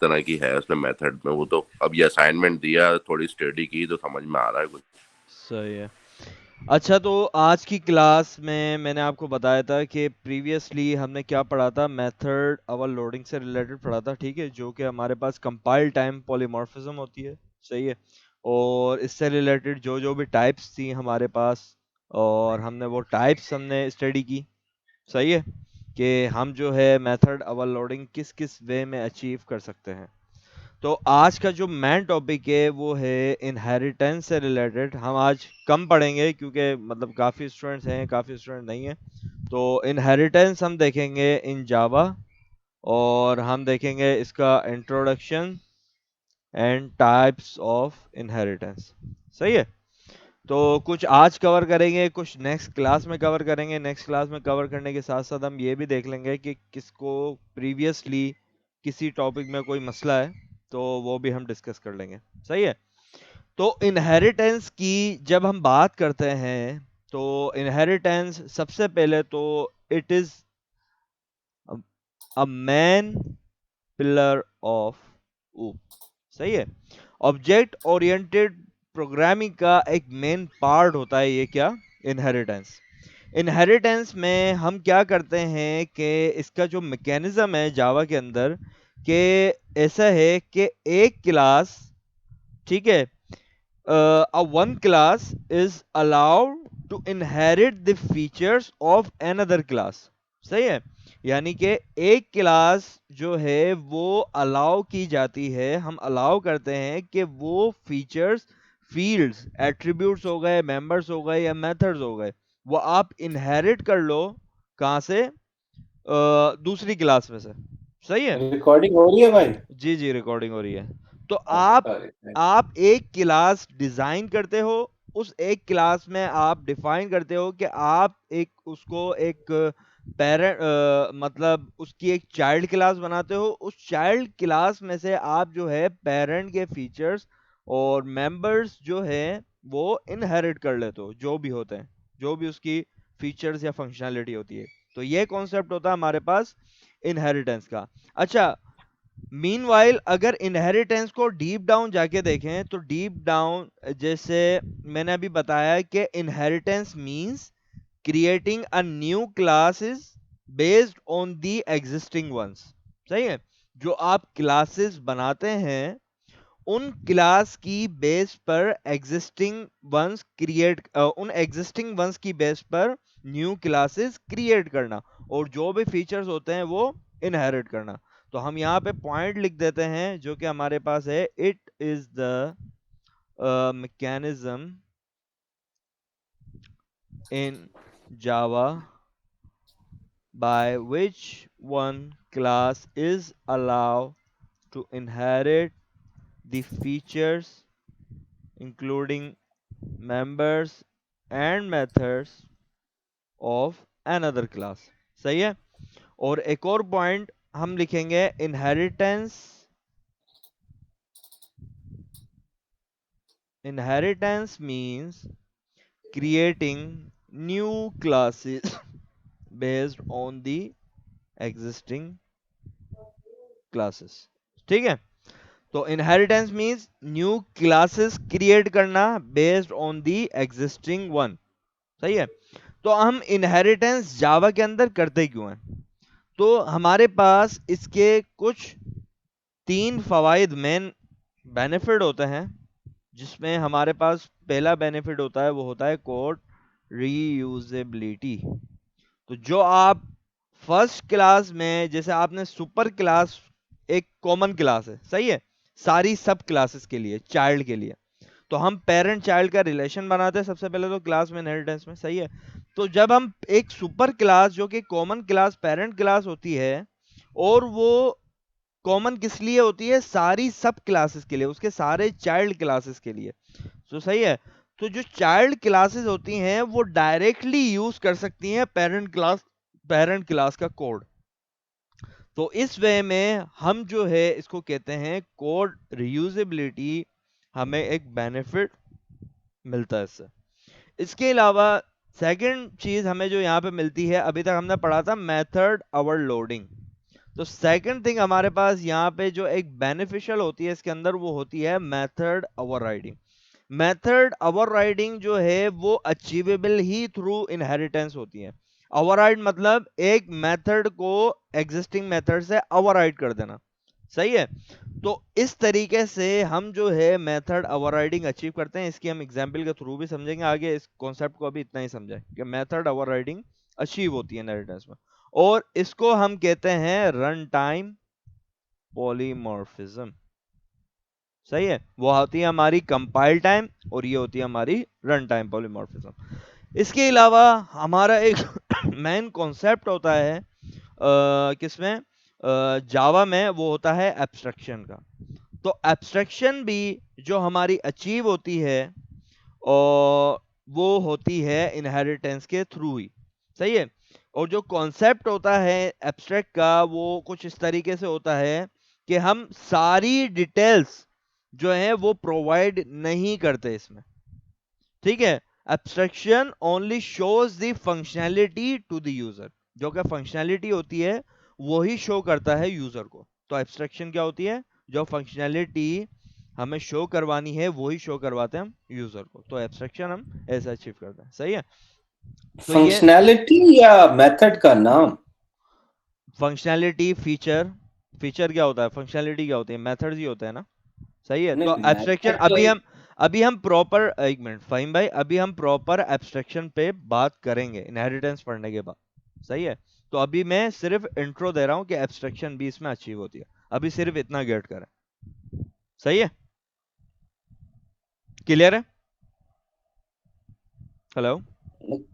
तरह की है उसमें मेथड में, वो तो अब ये असाइनमेंट दिया, थोड़ी स्टडी की तो समझ में आ रहा है कुछ। सही है। अच्छा, तो आज की क्लास में मैंने आपको बताया था कि प्रीवियसली हमने क्या पढ़ा था, मेथड अवर लोडिंग से रिलेटेड पढ़ा था, ठीक है, जो कि हमारे पास कंपाइल टाइम पॉलीमॉर्फिज्म होती है। सही है। और इससे रिलेटेड जो जो भी टाइप्स थी हमारे पास, और हमने वो टाइप्स हमने स्टडी की। सही है, कि हम जो है मेथड अवर लोडिंग किस किस वे में अचीव कर सकते हैं। तो आज का जो मेन टॉपिक है वो है इनहेरिटेंस से रिलेटेड। हम आज कम पढ़ेंगे क्योंकि मतलब काफ़ी स्टूडेंट्स हैं, काफ़ी स्टूडेंट नहीं हैं। तो इनहेरिटेंस हम देखेंगे इन जावा, और हम देखेंगे इसका introduction and types of inheritance. सही है। तो कुछ आज कवर करेंगे, कुछ नेक्स्ट क्लास में कवर करेंगे। नेक्स्ट क्लास में कवर करने के साथ साथ हम ये भी देख लेंगे कि किसको प्रीवियसली किसी टॉपिक में कोई मसला है, तो वो भी हम डिस्कस कर लेंगे। सही है। तो इनहेरिटेंस की जब हम बात करते हैं, तो इनहेरिटेंस सबसे पहले तो it is a man pillar of ऊ। सही है। ऑब्जेक्ट ओरिएंटेड प्रोग्रामिंग का एक मेन पार्ट होता है ये क्या, इनहेरिटेंस। इनहेरिटेंस में हम क्या करते हैं कि इसका जो मैकेनिज्म है जावा के अंदर, कि ऐसा है कि एक क्लास, ठीक है, a one class is allowed to inherit the features of another class। सही है। यानी कि एक क्लास जो है वो अलाउ की जाती है, हम अलाउ करते हैं कि वो फीचर्स, फील्ड्स, एट्रीब्यूट्स हो गए, मेंबर्स हो गए या मेथड्स हो गए, वो आप इनहेरिट कर लो। कहाँ से? दूसरी क्लास में से। सही है। रिकॉर्डिंग हो रही है भाई? जी जी, रिकॉर्डिंग हो रही है। तो अरे आप एक क्लास डिजाइन करते हो, उस एक क्लास में आप डिफाइन करते हो कि आप एक उसको एक पेरेंट, मतलब उसकी एक चाइल्ड क्लास बनाते हो। उस चाइल्ड क्लास में से आप जो है पेरेंट के फीचर्स और मेंबर्स जो है वो इनहेरिट कर लेते हो, जो भी होते हैं, जो भी उसकी फीचर्स या फंक्शनैलिटी होती है। तो ये कॉन्सेप्ट होता है हमारे पास इनहेरिटेंस का। अच्छा, मीनवाइल अगर इनहेरिटेंस को डीप डाउन जाके देखें, तो डीप डाउन जैसे मैंने अभी बताया कि inheritance means creating a new classes based on the existing ones. सही है। जो आप क्लासेस बनाते हैं, उन क्लास की बेस पर एग्जिस्टिंग वंस क्रिएट, उन एग्जिस्टिंग वंस की बेस पर न्यू क्लासेस क्रिएट करना, और जो भी फीचर्स होते हैं वो इनहेरिट करना। तो हम यहाँ पे पॉइंट लिख देते हैं जो कि हमारे पास है, it is the mechanism in Java by which one class is allowed to inherit the features, including members and methods of another class। सही है। और एक और पॉइंट हम लिखेंगे, inheritance means creating new classes based on the existing classes। ठीक है। तो inheritance means new classes create करना based on the existing one. सही है। तो हम इनहेरिटेंस जावा के अंदर करते क्यों हैं? तो हमारे पास इसके कुछ तीन फवाइद, मेन बेनिफिट होते हैं, जिसमें हमारे पास पहला बेनिफिट होता है वो होता है कोड रीयूजेबिलिटी। तो जो आप फर्स्ट क्लास में, जैसे आपने सुपर क्लास, एक कॉमन क्लास है, सही है, सारी सब क्लासेस के लिए, चाइल्ड के लिए। तो हम पेरेंट चाइल्ड का रिलेशन बनाते हैं सबसे पहले तो क्लास में, इनहेरिटेंस में। सही है। तो जब हम एक सुपर क्लास जो कि कॉमन क्लास, पेरेंट क्लास होती है, और वो कॉमन किस लिए होती है? सारी सब क्लासेस के लिए, उसके सारे चाइल्ड क्लासेस के लिए। तो सही है। तो जो चाइल्ड क्लासेस होती हैं वो डायरेक्टली यूज कर सकती हैं पेरेंट क्लास का कोड। तो इस वे में हम जो है इसको कहते हैं कोड रियूजेबिलिटी, हमें एक बेनिफिट मिलता है इससे। इसके अलावा सेकंड चीज हमें जो यहाँ पे मिलती है, अभी तक हमने पढ़ा था मेथड ओवरलोडिंग। तो सेकंड थिंग हमारे पास यहाँ पे जो एक बेनिफिशियल होती है इसके अंदर, वो होती है मेथड ओवरराइडिंग। मेथड ओवरराइडिंग जो है वो अचीवेबल ही थ्रू इनहेरिटेंस होती है। ओवरराइड मतलब एक मेथड को एग्जिस्टिंग मेथड से ओवरराइड कर देना, सही है। तो इस तरीके से हम जो है मेथड ओवरराइडिंग अचीव करते हैं। इसकी हम एग्जांपल के थ्रू भी समझेंगे आगे, इस कॉन्सेप्ट को अभी इतना ही समझें कि मेथड ओवरराइडिंग अचीव होती है इनहेरिटेंस में, और इसको हम कहते हैं रन टाइम पॉलीमॉर्फिज्म, सही है। वो होती है हमारी कंपाइल टाइम और ये होती है हमारी रन टाइम पॉलीमॉर्फिज्म। इसके अलावा हमारा एक मेन कॉन्सेप्ट होता है किसमें, जावा में, वो होता है एब्स्ट्रक्शन का। तो एब्स्ट्रक्शन भी जो हमारी अचीव होती है और वो होती है इनहेरिटेंस के थ्रू ही, सही है। और जो कॉन्सेप्ट होता है एब्स्ट्रैक्ट का वो कुछ इस तरीके से होता है कि हम सारी डिटेल्स जो है वो प्रोवाइड नहीं करते इसमें, ठीक है। Abstraction only shows the functionality to the user, जो कि फंक्शनैलिटी होती है वही शो करता है यूजर को। तो एब्स्ट्रैक्शन क्या होती है, जो फंक्शनैलिटी हमें शो करवानी है वही शो करवाते हैं हम यूजर को। तो एब्स्ट्रैक्शन हम ऐसे अचीव करते हैं, सही है। तो ये फंक्शनैलिटी या मेथड का नाम? फंक्शनैलिटी, फीचर, फीचर क्या होता है, फंक्शनैलिटी क्या होती है, मेथड्स ही होता है ना, सही है। तो नहीं, एब्स्ट्रैक्शन मेथड तो एक अभी हम प्रॉपर, एक मिनट फाहिम भाई, अभी हम प्रॉपर एब्स्ट्रैक्शन पे बात करेंगे इनहेरिटेंस पढ़ने के बाद, सही है। तो अभी मैं सिर्फ इंट्रो दे रहा हूं कि एब्स्ट्रैक्शन भी इसमें अचीव होती है, अभी सिर्फ इतना गेट करें, सही है, क्लियर है। हेलो,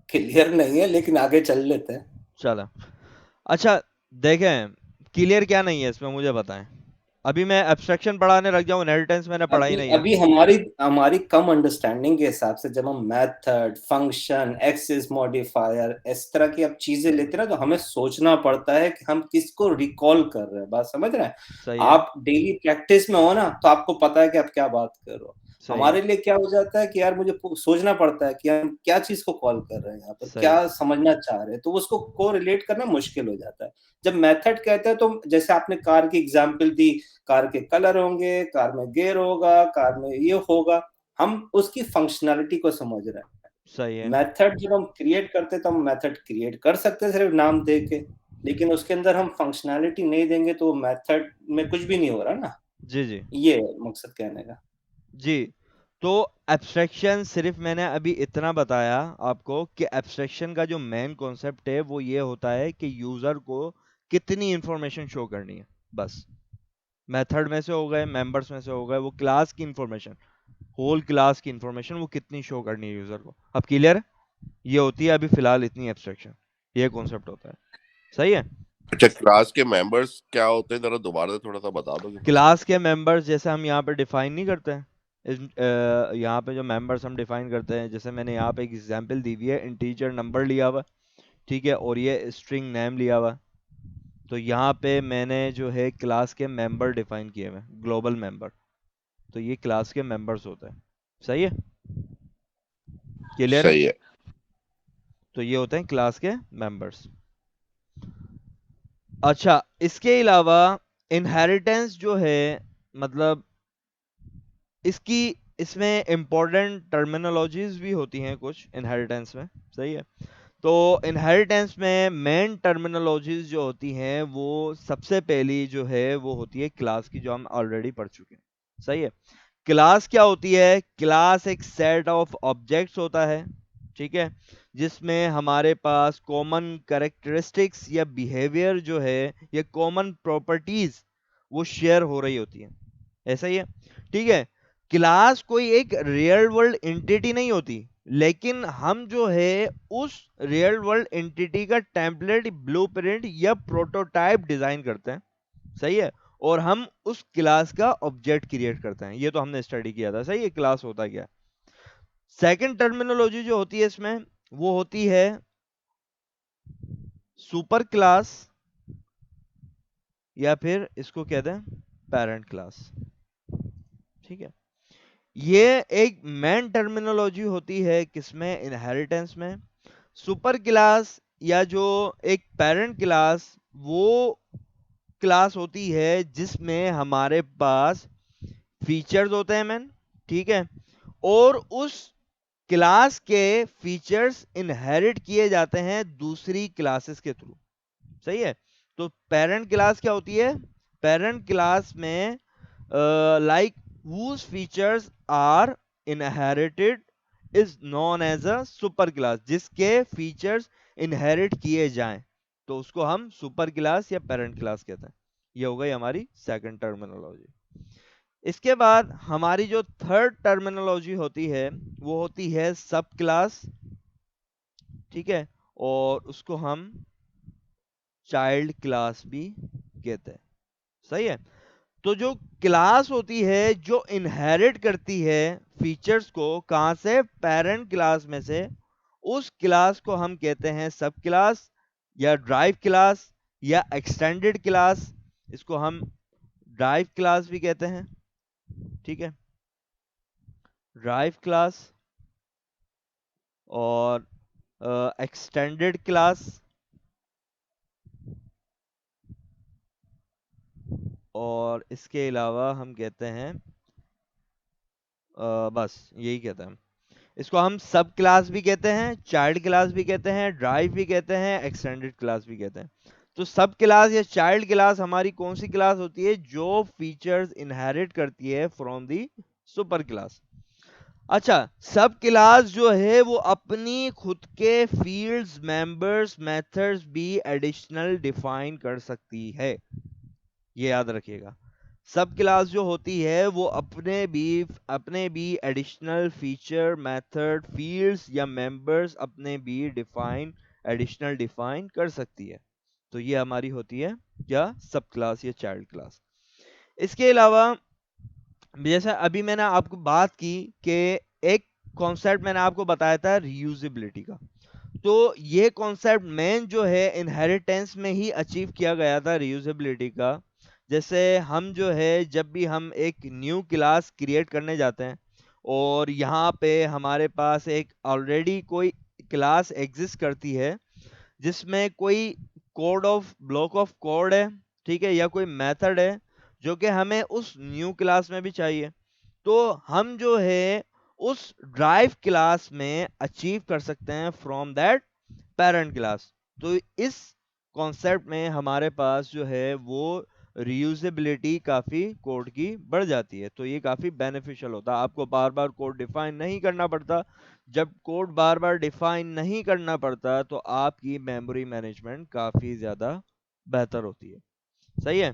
क्लियर नहीं है, लेकिन आगे चल लेते हैं। चलो। अच्छा, देखें क्लियर क्या नहीं है इसमें मुझे बताएं। अभी मैं एब्स्ट्रैक्शन पढ़ाने लग जाऊं, इनहेरिटेंस मैंने पढ़ा ही अभी नहीं है। अभी हमारी हमारी कम अंडरस्टैंडिंग के हिसाब से जब हम मेथड, फंक्शन, एक्सेस मॉडिफायर इस तरह की अब चीजें लेते हैं ना, तो हमें सोचना पड़ता है कि हम किसको रिकॉल कर रहे हैं। बात समझ रहे हैं? सही है, आप डेली प्रैक्टिस में हो ना, तो आपको पता है कि आप क्या बात कर रहे हो। सही है, हमारे लिए क्या हो जाता है कि यार मुझे सोचना पड़ता है कि हम क्या चीज को कॉल कर रहे हैं, यहाँ पर सही है, क्या समझना चाह रहे हैं, तो उसको को रिलेट करना मुश्किल हो जाता है। जब मेथड कहते हैं तो जैसे आपने कार की एग्जांपल दी, कार के कलर होंगे, कार में गियर होगा, कार में ये होगा, हम उसकी फंक्शनैलिटी को समझ रहे हैं। सही है। मेथड जब हम क्रिएट करते हैं तो हम मेथड क्रिएट कर सकते हैं सिर्फ नाम दे के, लेकिन उसके अंदर हम फंक्शनैलिटी नहीं देंगे तो मेथड में कुछ भी नहीं हो रहा ना। जी जी ये है मकसद कहने का। जी। तो एब्स्ट्रैक्शन सिर्फ मैंने अभी इतना बताया आपको कि एब्स्ट्रैक्शन का जो मेन कॉन्सेप्ट है वो ये होता है कि यूजर को कितनी इंफॉर्मेशन शो करनी है, बस। मेथड में से हो गए, मेंबर्स में से हो गए, वो क्लास की इंफॉर्मेशन, होल क्लास की इंफॉर्मेशन वो कितनी शो करनी है यूजर को। अब क्लियर है, ये होती है अभी फिलहाल इतनी एब्स्ट्रैक्शन, ये कॉन्सेप्ट होता है, सही है। अच्छा, क्लास के मेंबर्स क्या होते हैं, जरा दोबारा से थोड़ा सा बता दोगे? क्लास के मेंबर्स जैसे हम यहाँ पे डिफाइन नहीं करते हैं, यहाँ पे जो मेंबर्स हम डिफाइन करते हैं, जैसे मैंने यहाँ पे एक एग्जांपल दी हुई है, इंटीजर नंबर लिया हुआ, ठीक है, और ये स्ट्रिंग नेम लिया हुआ। तो यहाँ पे मैंने जो है क्लास के मेंबर डिफाइन किए हुए, ग्लोबल मेंबर। तो ये क्लास के मेंबर्स होते हैं, सही है, क्लियर है। सही है। तो ये होते हैं क्लास के मेंबर्स। अच्छा, इसके अलावा इनहेरिटेंस जो है, मतलब इसकी, इसमें इंपॉर्टेंट टर्मिनोलॉजीज भी होती हैं कुछ इनहेरिटेंस में, सही है। तो इनहेरिटेंस में मेन टर्मिनोलॉजीज जो होती हैं वो सबसे पहली जो है वो होती है क्लास की, जो हम ऑलरेडी पढ़ चुके हैं, सही है। क्लास क्या होती है, क्लास एक सेट ऑफ ऑब्जेक्ट्स होता है, ठीक है, जिसमें हमारे पास कॉमन कैरेक्टरिस्टिक्स या बिहेवियर जो है या कॉमन प्रॉपर्टीज वो शेयर हो रही होती है, ऐसा ही है, ठीक है। क्लास कोई एक रियल वर्ल्ड एंटिटी नहीं होती, लेकिन हम जो है उस रियल वर्ल्ड एंटिटी का टेम्पलेट, ब्लूप्रिंट या प्रोटोटाइप डिजाइन करते हैं, सही है। और हम उस क्लास का ऑब्जेक्ट क्रिएट करते हैं, ये तो हमने स्टडी किया था, सही है, क्लास होता क्या है। सेकंड टर्मिनोलॉजी जो होती है इसमें, वो होती है सुपर क्लास, या फिर इसको कहते हैं पेरेंट क्लास, ठीक है। ये एक मेन टर्मिनोलॉजी होती है किसमें, इनहेरिटेंस में। सुपर क्लास या जो एक पेरेंट क्लास, वो क्लास होती है जिसमें हमारे पास फीचर्स होते हैं मैन, ठीक है, और उस क्लास के फीचर्स इनहेरिट किए जाते हैं दूसरी क्लासेस के थ्रू। सही है। तो पेरेंट क्लास क्या होती है? पेरेंट क्लास में like whose features are inherited is known as a super class, जिसके फीचर्स इनहेरिट किए जाएं तो उसको हम सुपर क्लास या पेरेंट क्लास कहते हैं। ये हो गई हमारी सेकंड टर्मिनोलॉजी। इसके बाद हमारी जो थर्ड टर्मिनोलॉजी होती है वो होती है सब क्लास, ठीक है, और उसको हम चाइल्ड क्लास भी कहते हैं। सही है। तो जो क्लास होती है जो इनहेरिट करती है फीचर्स को कहां से? पेरेंट क्लास में से, उस क्लास को हम कहते हैं सब क्लास या ड्राइव क्लास या एक्सटेंडेड क्लास। इसको हम ड्राइव क्लास भी कहते हैं, ठीक है, ड्राइव क्लास और एक्सटेंडेड क्लास, और इसके अलावा हम कहते हैं बस यही कहते हैं। इसको हम सब क्लास भी कहते हैं, चाइल्ड क्लास भी कहते हैं, ड्राइव भी कहते हैं, एक्सटेंडेड क्लास भी कहते हैं। तो सब क्लास या चाइल्ड क्लास हमारी कौन सी क्लास होती है? जो फीचर्स इनहेरिट करती है फ्रॉम दी सुपर क्लास। अच्छा, सब क्लास जो है वो अपनी खुद के फील्ड्स, मेंबर्स, मेथड्स भी एडिशनल डिफाइन कर सकती है। ये याद रखिएगा, सब क्लास जो होती है वो अपने भी एडिशनल फीचर, मेथड, फील्ड्स या मेंबर्स अपने भी एडिशनल डिफाइन कर सकती है। तो ये हमारी होती है क्या? सब क्लास या चाइल्ड क्लास। इसके अलावा जैसा अभी मैंने आपको बात की कि एक कॉन्सेप्ट मैंने आपको बताया था रीयूजेबिलिटी का, तो ये कॉन्सेप्ट मेन जो है इनहेरिटेंस में ही अचीव किया गया था, रीयूजेबिलिटी का। जैसे हम जो है जब भी हम एक न्यू क्लास क्रिएट करने जाते हैं और यहाँ पे हमारे पास एक ऑलरेडी कोई क्लास एग्जिस्ट करती है जिसमें कोई ब्लॉक ऑफ कोड है, ठीक है, या कोई मेथड है जो कि हमें उस न्यू क्लास में भी चाहिए, तो हम जो है उस ड्राइव क्लास में अचीव कर सकते हैं फ्रॉम दैट पेरेंट क्लास। तो इस कॉन्सेप्ट में हमारे पास जो है वो रीयूजेबिलिटी काफी कोड की बढ़ जाती है। तो ये काफी बेनिफिशियल होता है, आपको बार बार कोड डिफाइन नहीं करना पड़ता। जब कोड बार बार डिफाइन नहीं करना पड़ता तो आपकी मेमोरी मैनेजमेंट काफी ज्यादा बेहतर होती है। सही है।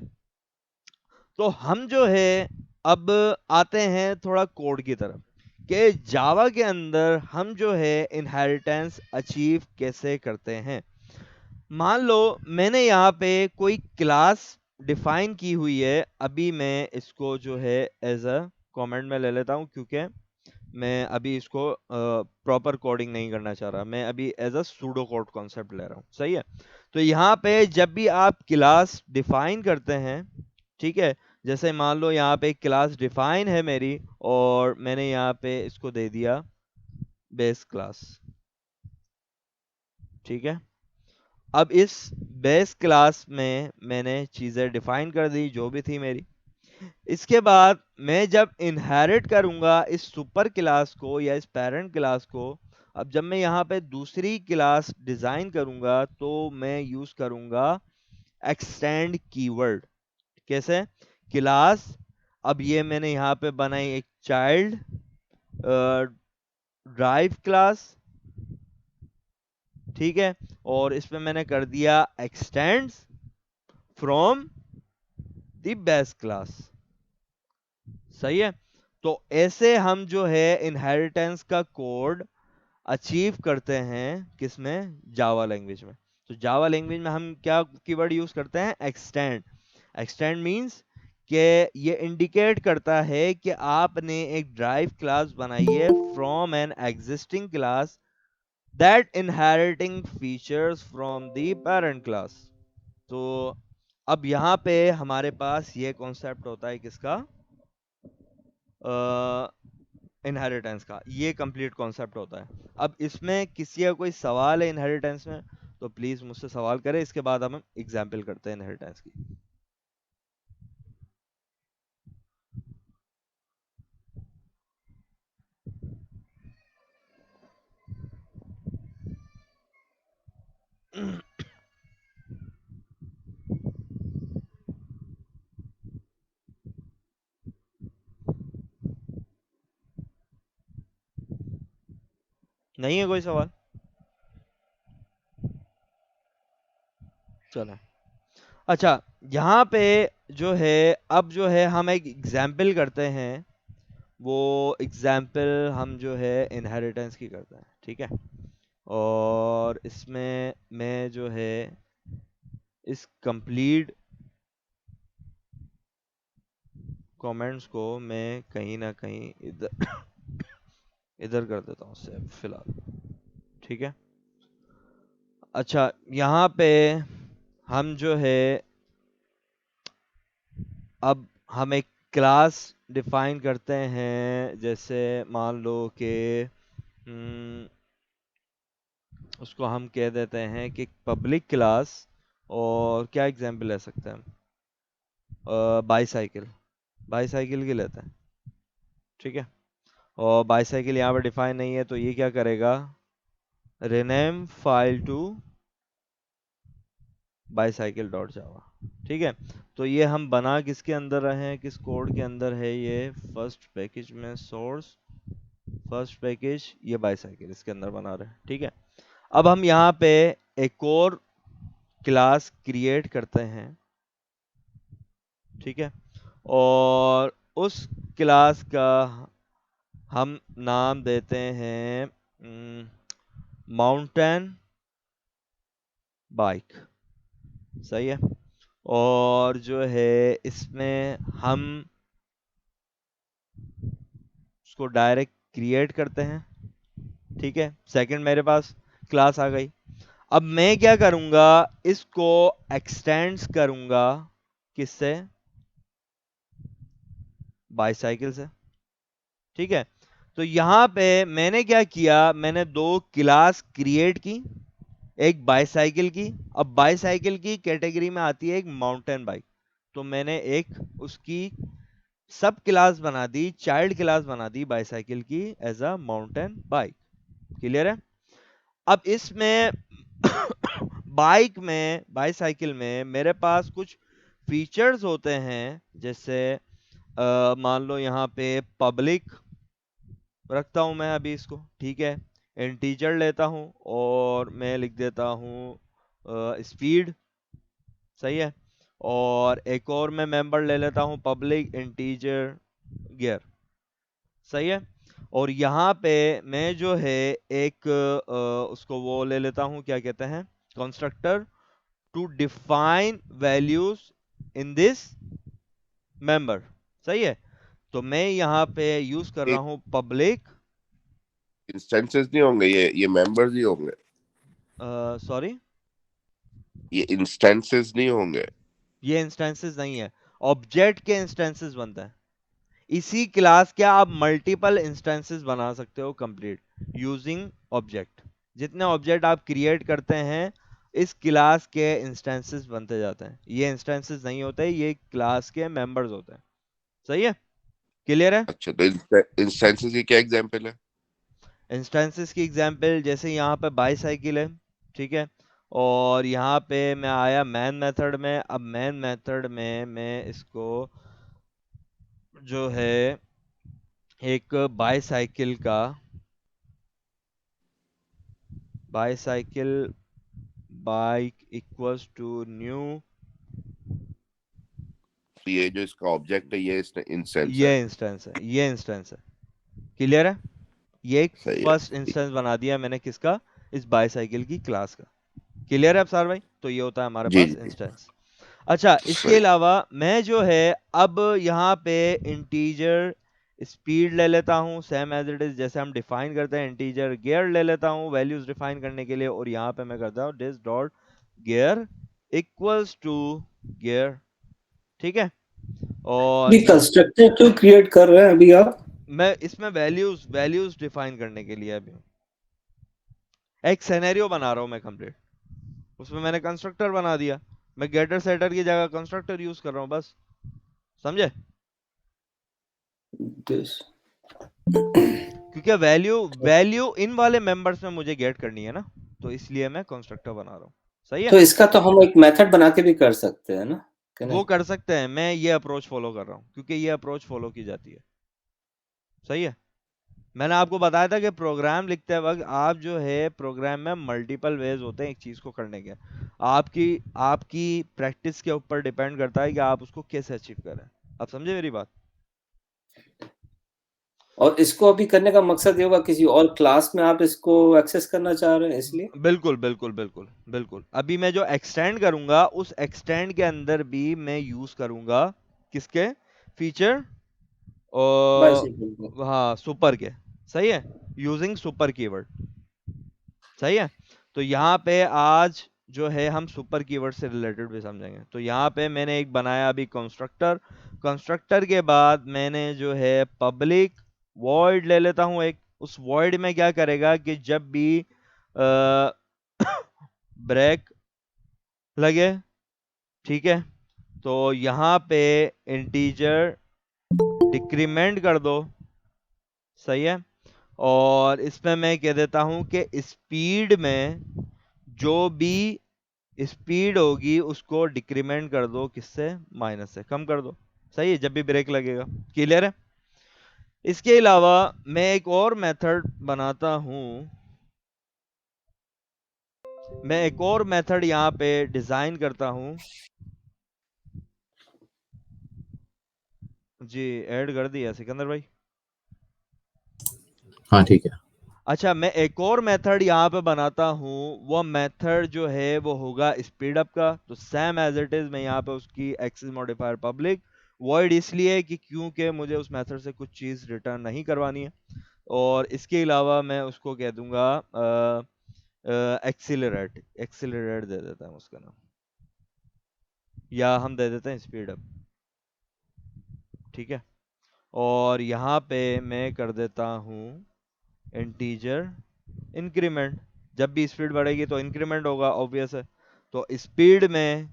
तो हम जो है अब आते हैं थोड़ा कोड की तरफ कि जावा के अंदर हम जो है इनहेरिटेंस अचीव कैसे करते हैं। मान लो मैंने यहाँ पे कोई क्लास डिफाइन की हुई है, अभी मैं इसको जो है एज अ कमेंट में ले लेता हूँ क्योंकि मैं अभी इसको प्रॉपर कोडिंग नहीं करना चाह रहा, मैं अभी as a pseudo code concept ले रहा हूँ। सही है। तो यहाँ पे जब भी आप क्लास डिफाइन करते हैं, ठीक है, जैसे मान लो यहाँ पे एक क्लास डिफाइन है मेरी और मैंने यहाँ पे इसको दे दिया बेस क्लास, ठीक है। अब इस बेस क्लास में मैंने चीजें डिफाइन कर दी जो भी थी मेरी। इसके बाद मैं जब इनहेरिट करूंगा इस सुपर क्लास को या इस पेरेंट क्लास को, अब जब मैं यहाँ पे दूसरी क्लास डिजाइन करूंगा तो मैं यूज करूंगा एक्सटेंड कीवर्ड। कैसे? क्लास, अब ये मैंने यहाँ पे बनाई एक चाइल्ड ड्राइव क्लास, ठीक है, और इसमें मैंने कर दिया extends from the base class. सही है। तो ऐसे हम जो है इनहेरिटेंस का कोड अचीव करते हैं किसमें? जावा लैंग्वेज में। तो जावा लैंग्वेज में हम क्या कीवर्ड यूज करते हैं? एक्सटेंड। एक्सटेंड मींस कि ये इंडिकेट करता है कि आपने एक ड्राइव क्लास बनाई है from an existing class that inheriting features from the parent class. तो अब यहाँ पे हमारे पास ये कॉन्सेप्ट होता है किसका? इनहेरिटेंस का। ये कंप्लीट कॉन्सेप्ट होता है। अब इसमें किसी का कोई सवाल है इनहेरिटेंस में तो प्लीज मुझसे सवाल करें, इसके बाद हम एग्जाम्पल करते हैं इनहेरिटेंस की। नहीं है कोई सवाल? चलो अच्छा, यहाँ पे जो है अब जो है हम एक एग्जाम्पल करते हैं। वो एग्जाम्पल हम जो है इनहेरिटेंस की करते हैं, ठीक है। और इसमें मैं जो है इस कंप्लीट कमेंट्स को मैं कहीं ना कहीं इधर इधर कर देता हूँ सेव फिलहाल, ठीक है। अच्छा, यहाँ पे हम जो है अब हम एक क्लास डिफाइन करते हैं। जैसे मान लो कि उसको हम कह देते हैं कि पब्लिक क्लास, और क्या एग्जांपल ले सकते हैं हम, बाईसाइकिल, बाईसाइकिल की लेते हैं, ठीक है। और बाईसाइकिल यहाँ पर डिफाइन नहीं है, तो ये क्या करेगा, rename file to bicycle dot Java, ठीक है। तो ये हम बना किसके अंदर रहे हैं, किस कोड के अंदर है, ये फर्स्ट पैकेज में सोर्स फर्स्ट पैकेज, ये बाईसाइकिल इसके अंदर बना रहे हैं, ठीक है। अब हम यहाँ पे एक और क्लास क्रिएट करते हैं, ठीक है। और उस क्लास का हम नाम देते हैं माउंटेन बाइक, सही है। और जो है इसमें हम उसको डायरेक्ट क्रिएट करते हैं, ठीक है। सेकंड मेरे पास क्लास आ गई। अब मैं क्या करूंगा, इसको एक्सटेंड्स करूंगा किससे, बाईसाइकिल से, ठीक है। तो यहाँ पे मैंने क्या किया, मैंने दो क्लास क्रिएट की, एक बाईसाइकिल की। अब बाईसाइकिल की कैटेगरी में आती है एक माउंटेन बाइक, तो मैंने एक उसकी सब क्लास बना दी, चाइल्ड क्लास बना दी बाईसाइकिल की as a mountain bike. Clear है? अब इसमें बाइक में, बाईसाइकिल में मेरे पास कुछ फीचर्स होते हैं। जैसे मान लो यहाँ पे पब्लिक रखता हूं मैं अभी इसको, ठीक है। इंटीजर लेता हूं और मैं लिख देता हूं स्पीड, सही है। और एक और मैं मेंबर ले लेता हूं पब्लिक इंटीजर गियर, सही है। और यहाँ पे मैं जो है एक उसको वो ले लेता हूँ, क्या कहते हैं, constructor to define values in this member, सही है। तो मैं यहाँ पे यूज कर रहा हूँ पब्लिक, इंस्टेंसेस नहीं होंगे, ये मेंबर्स ही होंगे, सॉरी, ये इंस्टेंसेस नहीं होंगे। ये इंस्टेंसेस नहीं है, ऑब्जेक्ट के इंस्टेंसेस बनते हैं। इसी क्लास के आप मल्टीपल इंस्टेंसेस बना सकते हो कंप्लीट यूजिंग ऑब्जेक्ट। जितने ऑब्जेक्ट आप क्रिएट करते हैं इस क्लास के इंस्टेंसेस बनते जाते हैं। ये इंस्टेंसेस नहीं होते, ये क्लास के मेंबर्स होते हैं, सही है। क्लियर है? अच्छा, तो इंस्टेंसेस की क्या एग्जांपल है? इंस्टेंसेस की एग्जांपल जैसे यहाँ पे बाईसाइकिल है, ठीक है। और यहाँ पे मैं आया मैन मेथड में। अब मैन मेथड में मैं इसको जो है एक bicycle bike equals to new, तो ये जो इसका ऑब्जेक्ट है ये इंस्टेंस है। ये इंस्टेंस है, ये इंस्टेंस है। क्लियर है? ये एक सही है। फर्स्ट इंस्टेंस बना दिया मैंने किसका, इस बाईसाइकिल की क्लास का। क्लियर है अफसार भाई? तो ये होता है हमारे जी पास जी। इंस्टेंस। अच्छा, इसके सही। अलावा मैं जो है अब यहाँ पे इंटीजर स्पीड ले लेता हूँ, सेम एज इट इज जैसे हम डिफाइन करते हैं। इंटीजर गियर ले लेता हूँ वैल्यूज डिफाइन करने के लिए, और यहाँ पे मैं करता हूँ this dot gear equals to gear, ठीक है। और ये कंस्ट्रक्टर क्यों क्रिएट कर रहे हैं अभी आप? मैं इसमें वैल्यूज वैल्यूज डिफाइन करने के लिए अभी एक सिनेरियो बना रहा हूँ मैं कंप्लीट, उसमें मैंने कंस्ट्रक्टर बना दिया। मैं गेटर सेटर की जगह कंस्ट्रक्टर यूज कर रहा हूँ, बस समझे। This. क्योंकि वैल्यू वैल्यू इन वाले मेंबर्स में मुझे गेट करनी है ना, तो इसलिए मैं कंस्ट्रक्टर बना रहा हूँ, सही है। तो इसका तो हम एक मेथड बना के भी कर सकते हैं ना, कि वो नहीं? कर सकते हैं, मैं ये अप्रोच फॉलो कर रहा हूँ क्योंकि ये अप्रोच फॉलो की जाती है, सही है। मैंने आपको बताया था कि प्रोग्राम लिखते वक्त आप जो है प्रोग्राम में मल्टीपल वेज होते हैं एक चीज को करने के। आपकी आपकी प्रैक्टिस के ऊपर डिपेंड करता है कि आप उसको कैसे अचीव करें। आप समझे मेरी बात? और इसको अभी करने का मकसद ये होगा किसी और क्लास में आप इसको एक्सेस करना चाह रहे हैं इसलिए? बिल्कुल बिल्कुल बिल्कुल बिल्कुल। अभी मैं जो एक्सटेंड करूंगा उस एक्सटेंड के अंदर भी मैं यूज करूंगा किसके फीचर, और बाइसिकल को। हाँ सुपर के। सही है, यूजिंग सुपर कीवर्ड। सही है। तो यहाँ पे आज जो है हम सुपर कीवर्ड से रिलेटेड भी समझेंगे। तो यहाँ पे मैंने एक बनाया अभी कंस्ट्रक्टर। कंस्ट्रक्टर के बाद मैंने जो है पब्लिक वॉइड ले लेता हूँ एक। उस वॉइड में क्या करेगा कि जब भी ब्रेक लगे, ठीक है, तो यहाँ पे इंटीजर डिक्रीमेंट कर दो। सही है। और इसमें मैं कह देता हूं कि स्पीड में जो भी स्पीड होगी उसको डिक्रीमेंट कर दो, किससे, माइनस से, कम कर दो। सही है, जब भी ब्रेक लगेगा। क्लियर है? इसके अलावा मैं एक और मेथड बनाता हूं। मैं एक और मेथड यहां पे डिजाइन करता हूं। जी, ऐड कर दिया सिकंदर भाई। हाँ ठीक है। अच्छा, मैं एक और मेथड यहाँ पे बनाता हूँ। वो मेथड जो है वो होगा स्पीड अप का। तो सेम एज इट इज मैं यहाँ पे उसकी एक्सेस मॉडिफायर पब्लिक वॉइड इसलिए कि क्योंकि मुझे उस मेथड से कुछ चीज़ रिटर्न नहीं करवानी है। और इसके अलावा मैं उसको कह दूंगा एक्सीलरेट। एक्सीलरेट दे देता हूँ उसका नाम, या हम दे देते हैं स्पीड अप। ठीक है। और यहाँ पे मैं कर देता हूँ इंटीजर इंक्रीमेंट। जब भी स्पीड बढ़ेगी तो इंक्रीमेंट होगा, ऑब्वियस है। तो स्पीड में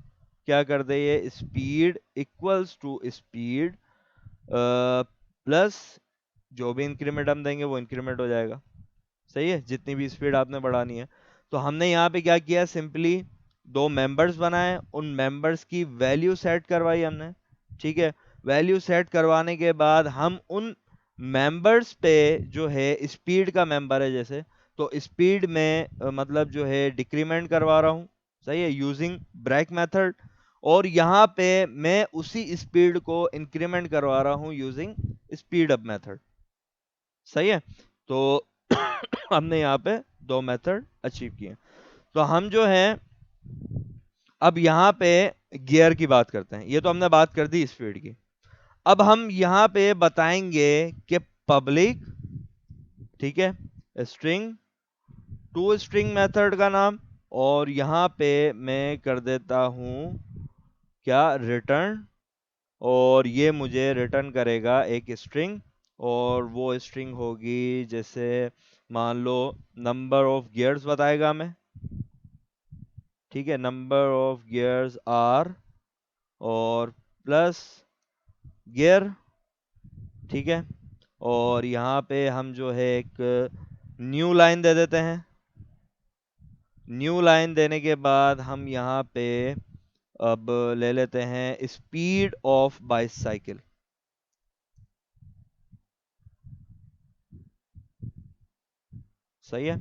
क्या कर दे, ये speed equals to speed plus जो भी इंक्रीमेंट हम देंगे वो इंक्रीमेंट हो जाएगा। सही है, जितनी भी स्पीड आपने बढ़ानी है। तो हमने यहाँ पे क्या किया, सिंपली दो मेंबर्स बनाए, उन मेंबर्स की वैल्यू सेट करवाई हमने। ठीक है। वैल्यू सेट करवाने के बाद हम उन मेंबर्स पे जो है स्पीड का मेंबर है जैसे, तो स्पीड में मतलब जो है डिक्रीमेंट करवा रहा हूँ। सही है, यूजिंग ब्रेक मेथड। और यहाँ पे मैं उसी स्पीड को इंक्रीमेंट करवा रहा हूँ यूजिंग स्पीड अप मेथड। सही है। तो हमने यहाँ पे दो मेथड अचीव किए। तो हम जो है अब यहाँ पे गियर की बात करते हैं। ये तो हमने बात कर दी स्पीड की। अब हम यहाँ पे बताएंगे कि पब्लिक, ठीक है, स्ट्रिंग टू स्ट्रिंग मेथड का नाम, और यहाँ पे मैं कर देता हूँ क्या, रिटर्न। और ये मुझे रिटर्न करेगा एक स्ट्रिंग, और वो स्ट्रिंग होगी जैसे मान लो नंबर ऑफ गियर्स बताएगा हमें। ठीक है, नंबर ऑफ गियर्स आर और प्लस गियर। ठीक है। और यहाँ पे हम जो है एक न्यू लाइन दे देते हैं। न्यू लाइन देने के बाद हम यहाँ पे अब ले लेते हैं स्पीड ऑफ बाइसाइकिल। सही है।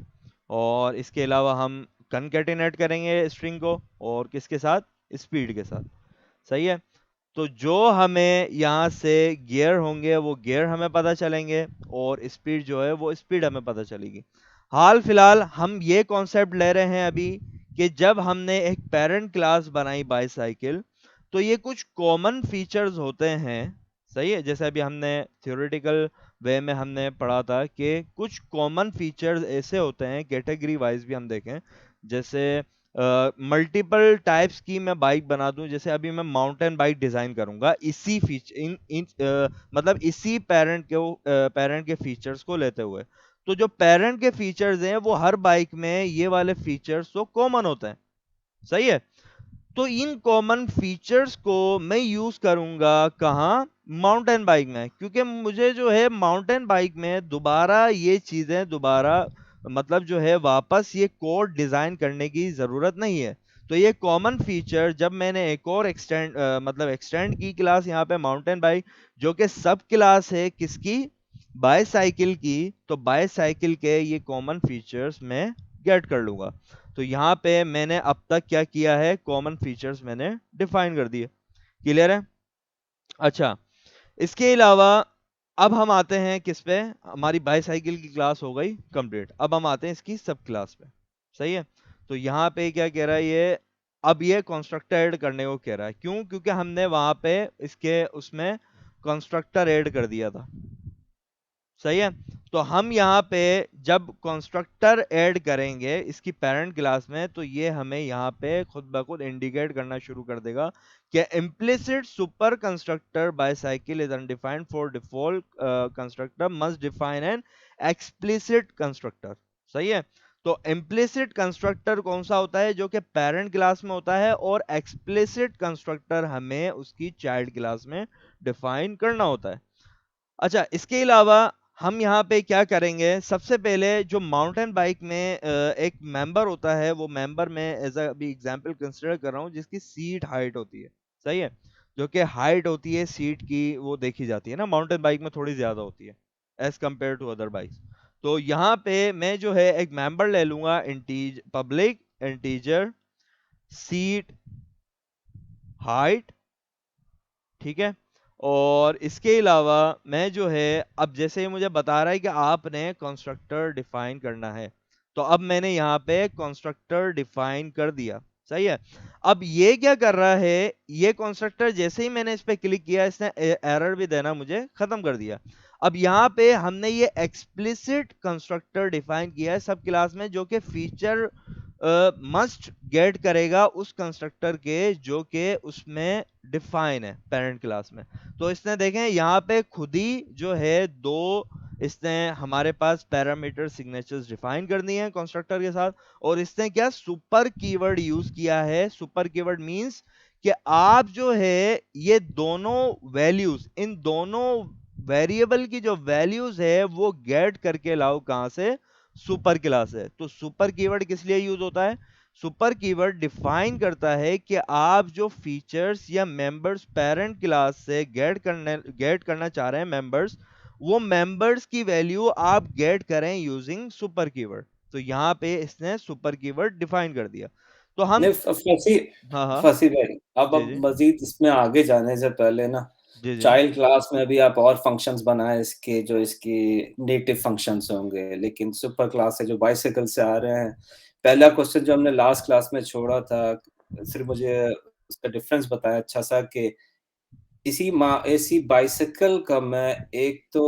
और इसके अलावा हम कनकेटिनेट करेंगे स्ट्रिंग को, और किसके साथ, स्पीड के साथ। सही है। तो जो हमें यहाँ से गियर होंगे वो गियर हमें पता चलेंगे, और स्पीड जो है वो स्पीड हमें पता चलेगी। हाल फिलहाल हम ये कॉन्सेप्ट ले रहे हैं अभी कि जब हमने एक पेरेंट क्लास बनाई बाईसाइकिल, तो ये कुछ कॉमन फीचर्स होते हैं। सही है, जैसे अभी हमने थ्योरेटिकल वे में हमने पढ़ा था कि कुछ कॉमन फीचर्स ऐसे होते हैं, कैटेगरी वाइज भी हम देखें, जैसे मल्टीपल टाइप्स की मैं बाइक बना दूं। जैसे अभी मैं माउंटेन बाइक डिजाइन करूंगा इसी फीचर मतलब इसी पेरेंट के फीचर्स को लेते हुए। तो जो पेरेंट के फीचर्स हैं वो हर बाइक में ये वाले फीचर्स तो कॉमन होते हैं। सही है। तो इन कॉमन फीचर्स को मैं यूज करूंगा कहाँ, माउंटेन बाइक में, क्योंकि मुझे जो है माउंटेन बाइक में दोबारा ये चीजें दोबारा मतलब जो है वापस ये कोड डिजाइन करने की जरूरत नहीं है। तो ये कॉमन फीचर जब मैंने एक और एक्सटेंड मतलब एक्सटेंड की क्लास यहाँ पे माउंटेन बाइक, जो कि सब क्लास है किसकी, बाईसाइकिल की, तो बाईसाइकिल के ये कॉमन फीचर्स मैं गेट कर लूंगा। तो यहाँ पे मैंने अब तक क्या किया है, कॉमन फीचर्स मैंने डिफाइन कर दिए। क्लियर है? अच्छा, इसके अलावा अब हम आते हैं किस पे, हमारी बाईसाइकिल की क्लास हो गई कंप्लीट, अब हम आते हैं इसकी सब क्लास पे। सही है? तो यहाँ पे क्या कह रहा है ये, अब ये कंस्ट्रक्टर ऐड करने को कह रहा है। क्यों? क्योंकि हमने वहां पे इसके उसमें कंस्ट्रक्टर ऐड कर दिया था। सही है? तो हम यहाँ पे जब कंस्ट्रक्टर ऐड करेंगे इसकी पेरेंट क्लास में, तो ये हमें यहाँ पे खुद ब खुद इंडिकेट करना शुरू कर देगा कि implicit super constructor bicycle is undefined for default constructor must define an explicit constructor. सही है? तो implicit कंस्ट्रक्टर कौन सा होता है, जो कि पेरेंट क्लास में होता है, और एक्सप्लिसिट कंस्ट्रक्टर हमें उसकी चाइल्ड क्लास में डिफाइन करना होता है। अच्छा, इसके अलावा हम यहाँ पे क्या करेंगे, सबसे पहले जो माउंटेन बाइक में एक मेंबर होता है, वो मेंबर में एज अभी एग्जांपल कंसिडर कर रहा हूँ जिसकी सीट हाइट होती है। सही है? जो कि हाइट होती है सीट की, वो देखी जाती है ना माउंटेन बाइक में थोड़ी ज्यादा होती है as compare to other bikes. तो यहाँ पे मैं जो है एक मेंबर ले लूंगा, पब्लिक इंटीजर सीट हाइट। ठीक है? और इसके अलावा मैं जो है, अब जैसे ही मुझे बता रहा है कि आपने कंस्ट्रक्टर डिफाइन करना है, तो अब मैंने यहाँ पे कंस्ट्रक्टर डिफाइन कर दिया। सही है? अब ये क्या कर रहा है, ये कंस्ट्रक्टर जैसे ही मैंने इस पे क्लिक किया, इसने एरर भी देना मुझे खत्म कर दिया। अब यहाँ पे हमने ये एक्सप्लिसिट कंस्ट्रक्टर डिफाइन किया है सब क्लास में, जो कि फीचर मस्ट गेट करेगा उस कंस्ट्रक्टर के जो कि उसमें डिफाइन है पेरेंट क्लास में। तो इसने देखें यहाँ पे खुद ही जो है दो इसने हमारे पास पैरामीटर सिग्नेचर्स डिफाइन कर दिए हैं कंस्ट्रक्टर के साथ, और इसने क्या सुपर कीवर्ड यूज किया है। सुपर कीवर्ड मींस कि आप जो है ये दोनों वैल्यूज, इन दोनों वेरिएबल की जो वैल्यूज है वो गेट करके लाओ कहां से, सुपर क्लास है। तो सुपर कीवर्ड किस लिए यूज होता है, सुपर कीवर्ड डिफाइन करता है कि आप जो फीचर्स या मेंबर्स पेरेंट क्लास से गेट करना चाह रहे हैं मेंबर्स, वो मेंबर्स की वैल्यू आप गेट करें यूजिंग सुपर कीवर्ड। तो यहाँ पे इसने सुपर कीवर्ड डिफाइन कर दिया। तो हम, नहीं फंसी हाँ हाँ, फंसी भाई, जी अब जी, मजीद इसमें आगे जाने से पहले ना, जी जी, चाइल्ड क्लास में भी आप और फंक्शंस बनाए इसके, जो इसकी नेटिव फंक्शंस होंगे, लेकिन सुपर क्लास से जो बाइसाइकिल से आ रहे हैं, पहला क्वेश्चन जो हमने लास्ट क्लास में छोड़ा था, सिर्फ मुझे उसका डिफरेंस बताया अच्छा सा कि इसी बाइसाइकिल का मैं एक तो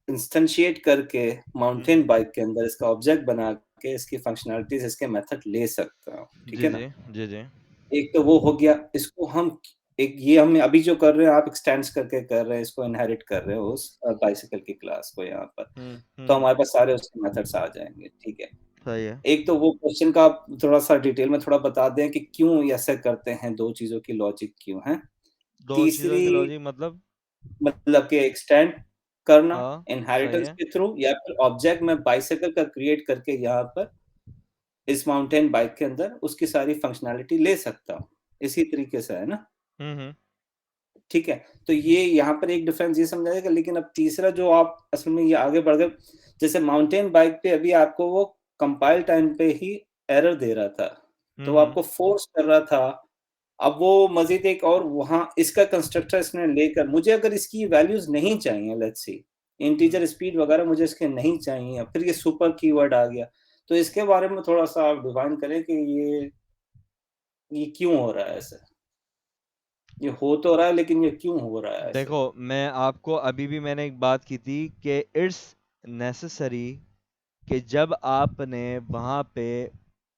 इंस्टेंशिएट करके माउंटेन बाइक के अंदर इसका ऑब्जेक्ट बना के इसकी फंक्शनैलिटीज, इसके मेथड ले सकता हूँ, ठीक जी है ना? जी, जी जी, एक तो वो हो गया, इसको हम एक ये हम अभी जो कर रहे हैं, आप एक्सटेंड्स करके कर रहे हैं, इसको इनहेरिट कर रहे हो उस बाइसाइकिल की क्लास को यहाँ पर, तो हम्म, हमारे पास सारे उसके मेथड्स आ जाएंगे, ठीक है। सही है। एक तो वो क्वेश्चन का आप थोड़ा सा डिटेल में थोड़ा बता दें कि क्यों ये ऐसे करते हैं, दो चीजों की लॉजिक क्यों है। दो चीजों तीसरी की लॉजिक मतलब, मतलब कि एक्सटेंड करना हाँ, सही इनहेरिटेंस है। के थ्रू, या फिर ऑब्जेक्ट में बाइसाइकिल का क्रिएट करके यहाँ पर इस माउंटेन बाइक के अंदर उसकी सारी फंक्शनैलिटी ले सकता हूँ, इसी तरीके से, है ना? हम्म, ठीक है, तो ये यहाँ पर एक डिफरेंस ये समझ आएगा, लेकिन अब तीसरा जो आप असल में ये आगे बढ़ गए, जैसे माउंटेन बाइक पे अभी आपको वो कंपाइल टाइम पे ही एरर दे रहा था, तो वो हम्म, आपको फोर्स कर रहा था। अब वो मज़ीद एक और वहाँ इसका कंस्ट्रक्टर इसने लेकर, मुझे अगर इसकी वैल्यूज़ नहीं चाहिए, लेट्स सी इंटीजर स्पीड वगैरह मुझे इसके नहीं चाहिए, फिर ये सुपर कीवर्ड आ गया, तो इसके बारे में थोड़ा-सा आप डिफाइन करें कि ये क्यों हो रहा है ऐसे? ये हो तो रहा है, लेकिन ये क्यों हो रहा है ऐसे? देखो, मैं आपको अभी भी मैंने एक बात की थी कि इट्स नेसेसरी कि जब आपने वहां पे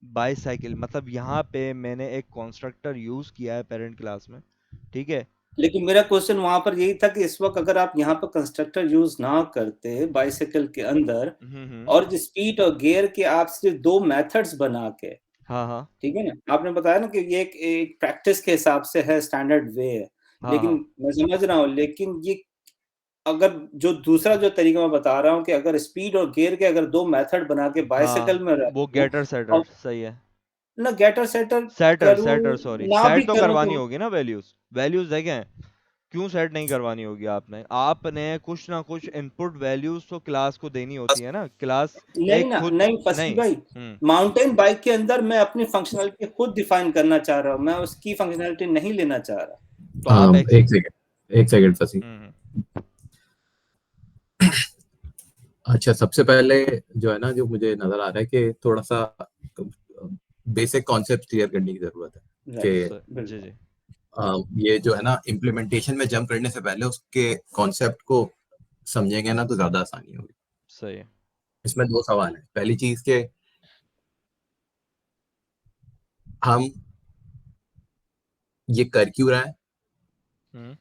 बाईसाइकिल, मतलब यहाँ पे मैंने एक कंस्ट्रक्टर यूज किया है पेरेंट क्लास में, ठीक है? लेकिन मेरा क्वेश्चन वहां पर यही था कि इस वक्त अगर आप यहाँ पर कंस्ट्रक्टर यूज ना करते बाइसाइकिल के अंदर, और जो स्पीड और गियर के आप सिर्फ दो मेथड्स बना के, हाँ हाँ, ठीक है ना, आपने बताया ना कि ये एक प्रैक्टिस के हिसाब से है, स्टैंडर्ड वे है, हाँ लेकिन हाँ, मैं समझ रहा हूँ, लेकिन ये अगर जो दूसरा जो तरीका मैं बता रहा हूँ कि अगर स्पीड और गियर के अगर दो मेथड बना के बाइसाइकिल हाँ, में वो रखूं, गेटर सेटर और सही है। ना गेटर सेटर सेटर करूं, सेटर, सॉरी, ना भी सेट तो करूं, करवानी तो होगी ना वैल्यूज, वैल्यूज देखें, क्यों सेट नहीं करवानी होगी आपने कुछ ना कुछ इनपुट वैल्यूज तो क्लास को देनी होती है ना, क्लास नहीं एक ना, खुद नहीं फसी नहीं। भाई, माउंटेन बाइक के अंदर मैं अपनी फंक्शनलिटी खुद डिफाइन करना चाह रहा हूँ, मैं उसकी फंक्शनलिटी नहीं लेना चाह रहा। तो आप एक सेकंड फंसी। अच्छा, सबसे पहले जो है ना, जो मुझे नजर आ रहा है कि थोड़ा सा बेसिक कॉन्सेप्ट क्लियर करने की जरूरत है कि जी जी ये जो है ना, इम्प्लीमेंटेशन में जंप करने से पहले उसके कॉन्सेप्ट को समझेंगे ना तो ज्यादा आसानी होगी। सही है। इसमें दो सवाल है। पहली चीज के हम ये कर क्यों रहे हैं,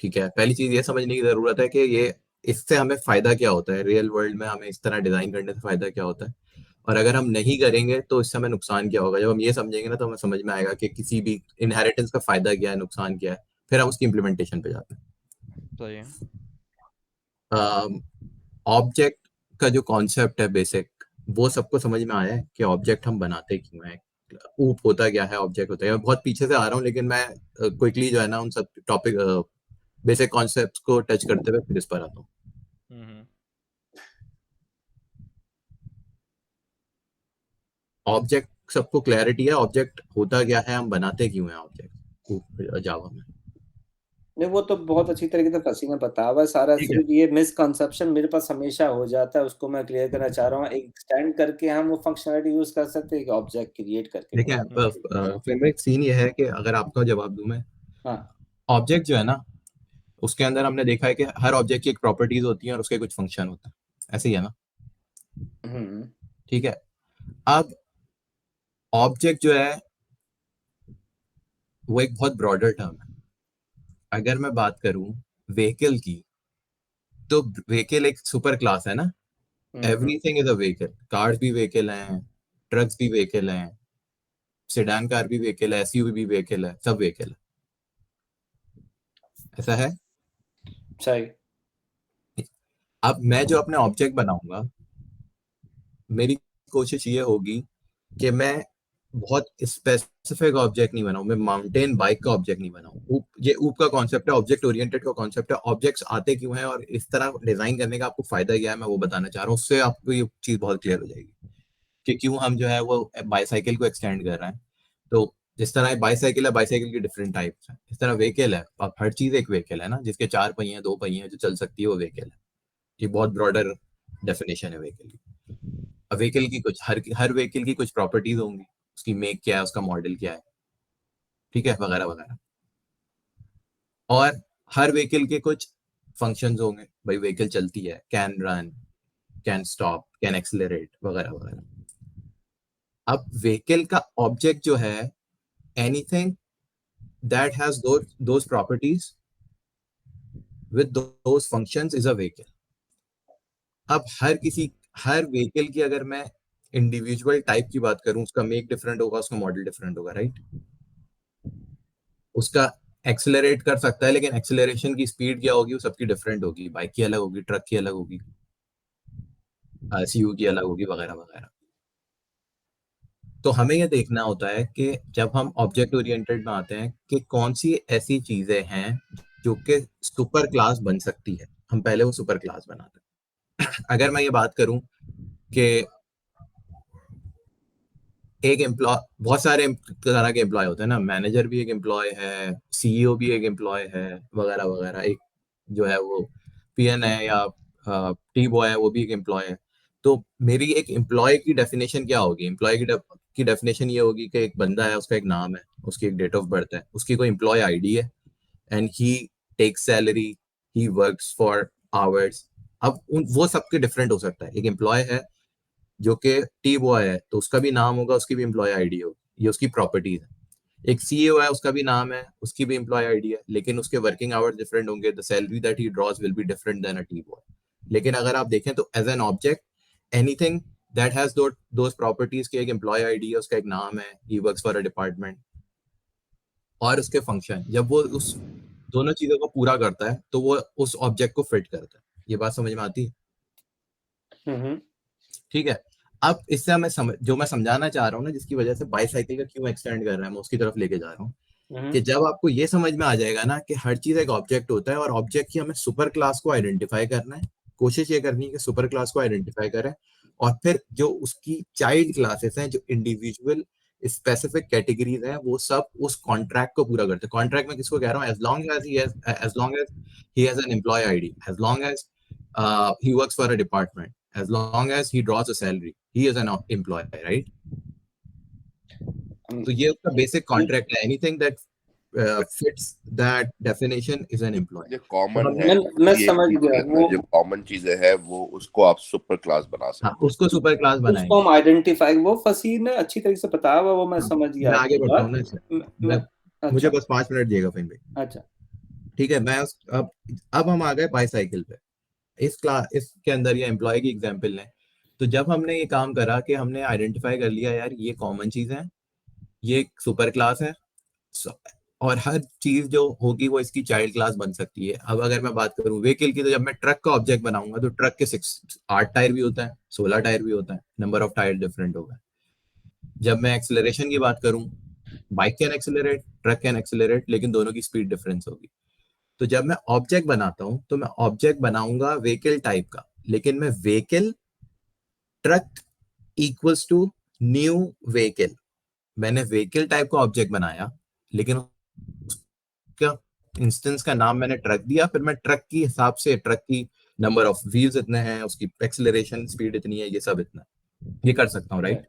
ठीक है। पहली चीज ये समझने की जरूरत है कि ये इससे हमें फायदा क्या होता है, रियल वर्ल्ड में हमें इस तरह डिजाइन करने से फायदा क्या होता है, और अगर हम नहीं करेंगे तो इससे हमें नुकसान क्या होगा। जब हम ये समझेंगे ना तो हमें समझ में आएगा कि किसी भी इनहेरिटेंस का फायदा क्या है, नुकसान क्या है, फिर हम उसकी इम्प्लीमेंटेशन पे जाते हैं। सही है। ऑब्जेक्ट का जो कॉन्सेप्ट है बेसिक, वो सबको समझ में आया है कि ऑब्जेक्ट हम बनाते क्यों हैं, ऊप होता क्या है, ऑब्जेक्ट होता है। मैं बहुत पीछे से आ रहा हूँ, लेकिन मैं क्विकली जो है ना उन सब टॉपिक बेसिक कॉन्सेप्ट्स को टच करते हुए फिर इस पर आता हूँ। ऑब्जेक्ट सबको क्लैरिटी है, ऑब्जेक्ट होता क्या है, हम बनाते क्यों हैं ऑब्जेक्ट जावा में। नहीं, वो तो बहुत अच्छी तरीके से फंसी ने बताया हुआ है सारा। ठीक है। सिर्फ ये मिसकंसेप्शन मेरे पास हमेशा हो जाता है, उसको मैं क्लियर करना चाह रहा हूँ। एक्सटेंड करके हम वो फंक्शनलिटी यूज कर सकते हैं कि ऑब्जेक्ट क्रिएट करके देखिए, फिर एक सीन ये है कि अगर आपका जवाब दूं मैं, हाँ ऑब्जेक्ट जो है ना, उसके अंदर हमने देखा है कि हर ऑब्जेक्ट की एक प्रॉपर्टीज होती है और उसके कुछ फंक्शन होता है, ऐसे ही है ना। ठीक है। अब ऑब्जेक्ट जो है वो एक बहुत ब्रॉडर टर्म है। अगर मैं बात करूं व्हीकल की, तो व्हीकल एक सुपर क्लास है ना। Everything is a vehicle. Cars भी व्हीकल हैं, ट्रक्स भी व्हीकल हैं, सेडान कार भी व्हीकल है, एसयूवी भी व्हीकल है, सब व्हीकल है। ऐसा है। सही। अब मैं जो अपने ऑब्जेक्ट बनाऊंगा, मेरी कोशिश ये होगी कि मैं बहुत स्पेसिफिक ऑब्जेक्ट नहीं बनाऊं, मैं माउंटेन बाइक का ऑब्जेक्ट नहीं बनाऊं। ये ऊप का कॉन्सेप्ट है, ऑब्जेक्ट ओरिएंटेड का कॉन्सेप्ट है। ऑब्जेक्ट्स आते क्यों हैं और इस तरह डिजाइन करने का आपको फायदा क्या है, मैं वो बताना चाह रहा हूँ। उससे आपको ये चीज बहुत क्लियर हो जाएगी कि क्यों हम जो है वो बाईसाइकिल को एक्सटेंड कर रहे हैं। तो जिस तरह बाईसाइकिल है, बाईसाइकिल की डिफरेंट टाइप्स हैं, इस तरह व्हीकल है। अब हर चीज एक व्हीकल है ना, जिसके 4 पहिए 2 पहिए जो चल सकती है वो व्हीकल है। ये बहुत ब्रॉडर डेफिनेशन है व्हीकल की। अब व्हीकल की कुछ हर व्हीकल की कुछ प्रॉपर्टीज होंगी, उसकी मेक क्या है, उसका मॉडल क्या है, ठीक है, वगैरह वगैरह। और हर व्हीकल के कुछ फंक्शंस होंगे। भाई व्हीकल चलती है, can run, can stop, can accelerate, वगैरह वगैरह। अब व्हीकल का ऑब्जेक्ट जो है, anything that has those properties with those functions is a vehicle. अब हर व्हीकल की अगर मैं इंडिविजुअल टाइप की बात करूं, उसका मेक डिफरेंट होगा, उसका मॉडल डिफरेंट होगा, राइट। उसका एक्सेलरेट कर सकता है, लेकिन एक्सेलरेशन की स्पीड क्या होगी वो सबकी डिफरेंट होगी। बाइक की अलग होगी, ट्रक की अलग होगी, एसयूवी की अलग होगी, वगैरह वगैरह। तो हमें यह देखना होता है कि जब हम ऑब्जेक्ट ओरिएंटेड में आते हैं कि कौन सी ऐसी चीजें हैं जो कि सुपर क्लास बन सकती है, हम पहले वो सुपर क्लास बनाते हैं। अगर मैं ये बात करूं कि एक एम्प्लॉय, बहुत सारे तरह के एम्प्लॉय होते हैं ना, मैनेजर भी एक एम्प्लॉय है, सीईओ भी एक एम्प्लॉय है, वगैरह वगैरह। एक जो है वो पीएन है या टी बॉय है, वो भी एक एम्प्लॉय है। तो मेरी एक एम्प्लॉय की डेफिनेशन क्या होगी? एम्प्लॉय की डेफिनेशन ये होगी कि एक बंदा है, उसका एक नाम है, उसकी एक डेट ऑफ बर्थ है, उसकी कोई एम्प्लॉय आईडी है, and he takes salary, he works for hours. अब वो सबके डिफरेंट हो सकता है। एक एम्प्लॉय है जो कि टी बॉय है, तो उसका भी नाम होगा, उसकी भी एम्प्लॉय आईडी होगी, ये उसकी प्रॉपर्टीज है। एक सीईओ है, उसका भी नाम है, उसकी भी एम्प्लॉय आईडी है, लेकिन उसके वर्किंग आवर्स डिफरेंट होंगे, the salary that he draws will be different than a tea boy. लेकिन अगर आप देखें तो as an object, anything that has those properties की एक एम्प्लॉय आईडी है, उसका एक नाम है, he works for a department, और उसके फंक्शन, जब वो उस दोनों चीजों को पूरा करता है तो वो उस ऑब्जेक्ट को फिट करता है। ये बात समझ में आती है? ठीक है। अब इससे मैं जो मैं समझाना चाह रहा हूँ ना, जिसकी वजह से बाईसाइकिल का क्यों एक्सटेंड कर रहा है, मैं उसकी तरफ लेके जा रहा हूँ कि जब आपको ये समझ में आ जाएगा ना कि हर चीज एक ऑब्जेक्ट होता है और ऑब्जेक्ट की हमें सुपर क्लास को आइडेंटिफाई करना है, कोशिश ये करनी है कि सुपर क्लास को आइडेंटिफाई करें और फिर जो उसकी चाइल्ड क्लासेस हैं, जो इंडिविजुअल स्पेसिफिक कैटेगरीज हैं, वो सब उस कॉन्ट्रैक्ट को पूरा करते हैं। कॉन्ट्रैक्ट में किसको कह रहा हूँ? As long as he has an employee ID, as long as he works for a department, as long as he draws a salary, he is an employee, right? तो ये उसका बेसिक कॉन्ट्रैक्ट है। Anything that fits that definition is an employee. जो common तो है मैं ये समझ चीज़ गया। कहता है, जो कॉमन चीजें है वो उसको आप सुपर क्लास बना हाँ, सकते उसको सुपर क्लास उसको बनाएंगे। हम आइडेंटिफाई, वो फसीर ने अच्छी तरीके से बताया हुआ, वो मैं हाँ, समझ गया मैं आपकी आगे बढ़ता हूँ बात। ना इससे। मैं मुझे अच्छा बस 5 मिनट दिएगा फिर भाई। अच्छा ठीक है, मैं अब हम आ गए बाईसाइकिल पे। इसके अंदर ये एम्प्लॉय की एग्जांपल लें। तो जब हमने ये काम करा कि हमने आइडेंटिफाई कर लिया यार ये कॉमन चीज है, ये सुपर क्लास है, और हर चीज जो होगी वो इसकी चाइल्ड क्लास बन सकती है। अब अगर मैं बात करूं व्हीकल की, तो जब मैं ट्रक का ऑब्जेक्ट बनाऊंगा तो ट्रक के 8 टायर भी होता है, 16 टायर भी होता है, नंबर ऑफ टायर डिफरेंट होगा। जब मैं एक्सेलरेशन की बात करूं, bike can accelerate, truck can accelerate, लेकिन दोनों की स्पीड डिफरेंस होगी। तो जब मैं ऑब्जेक्ट बनाता हूं तो मैं ऑब्जेक्ट बनाऊंगा व्हीकल टाइप का, लेकिन मैं vehicle truck equals to new vehicle, मैंने व्हीकल टाइप का ऑब्जेक्ट बनाया, लेकिन उसका इंस्टेंस का नाम मैंने ट्रक दिया। फिर मैं ट्रक की हिसाब से, ट्रक की नंबर ऑफ व्हील्स इतने हैं, उसकी एक्सेलरेशन स्पीड इतनी है, ये सब इतना, ये कर सकता हूँ, राइट?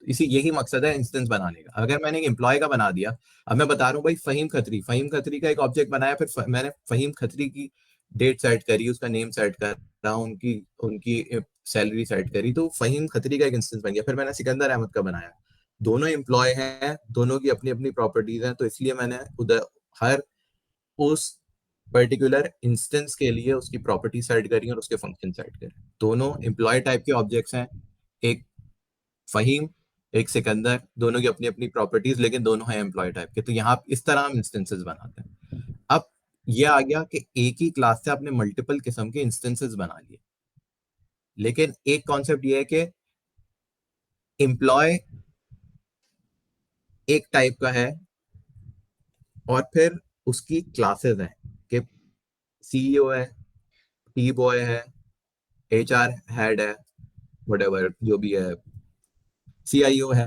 यही मकसद है इंस्टेंस बनाने का। अगर मैंने एक एम्प्लॉय का बना दिया, अब मैं बता रहा हूँ भाई फहीम खत्री का एक ऑब्जेक्ट बनाया, फिर मैंने फहीम खत्री की डेट सेट करी, उसका नेम सेट करा, उनकी उनकी सैलरी सेट करी, तो फहीम खत्री का एक इंस्टेंस बन गया। फिर मैंने सिकंदर अहमद का बनाया, दोनों एम्प्लॉय हैं, दोनों की अपनी अपनी प्रॉपर्टीज हैं, तो इसलिए मैंने उधर हर उस पर्टिकुलर इंस्टेंस के लिए उसकी प्रॉपर्टी सेट करी और उसके फंक्शन सेट करे। दोनों एम्प्लॉय टाइप के ऑब्जेक्ट्स हैं, एक फहीम एक सिकंदर, दोनों की अपनी अपनी प्रॉपर्टीज, लेकिन दोनों है एम्प्लॉय टाइप के। तो यहाँ इस तरह हम इंस्टेंसेस बनाते हैं। अब ये आ गया कि एक ही क्लास से आपने मल्टीपल किस्म के इंस्टेंसेस बना लिए, लेकिन एक कॉन्सेप्ट ये है कि एम्प्लॉय एक टाइप का है और फिर उसकी क्लासेस हैं कि सीईओ है, टी बॉय है, एचआर हेड है, व्हाटएवर जो भी है, सीआईओ है।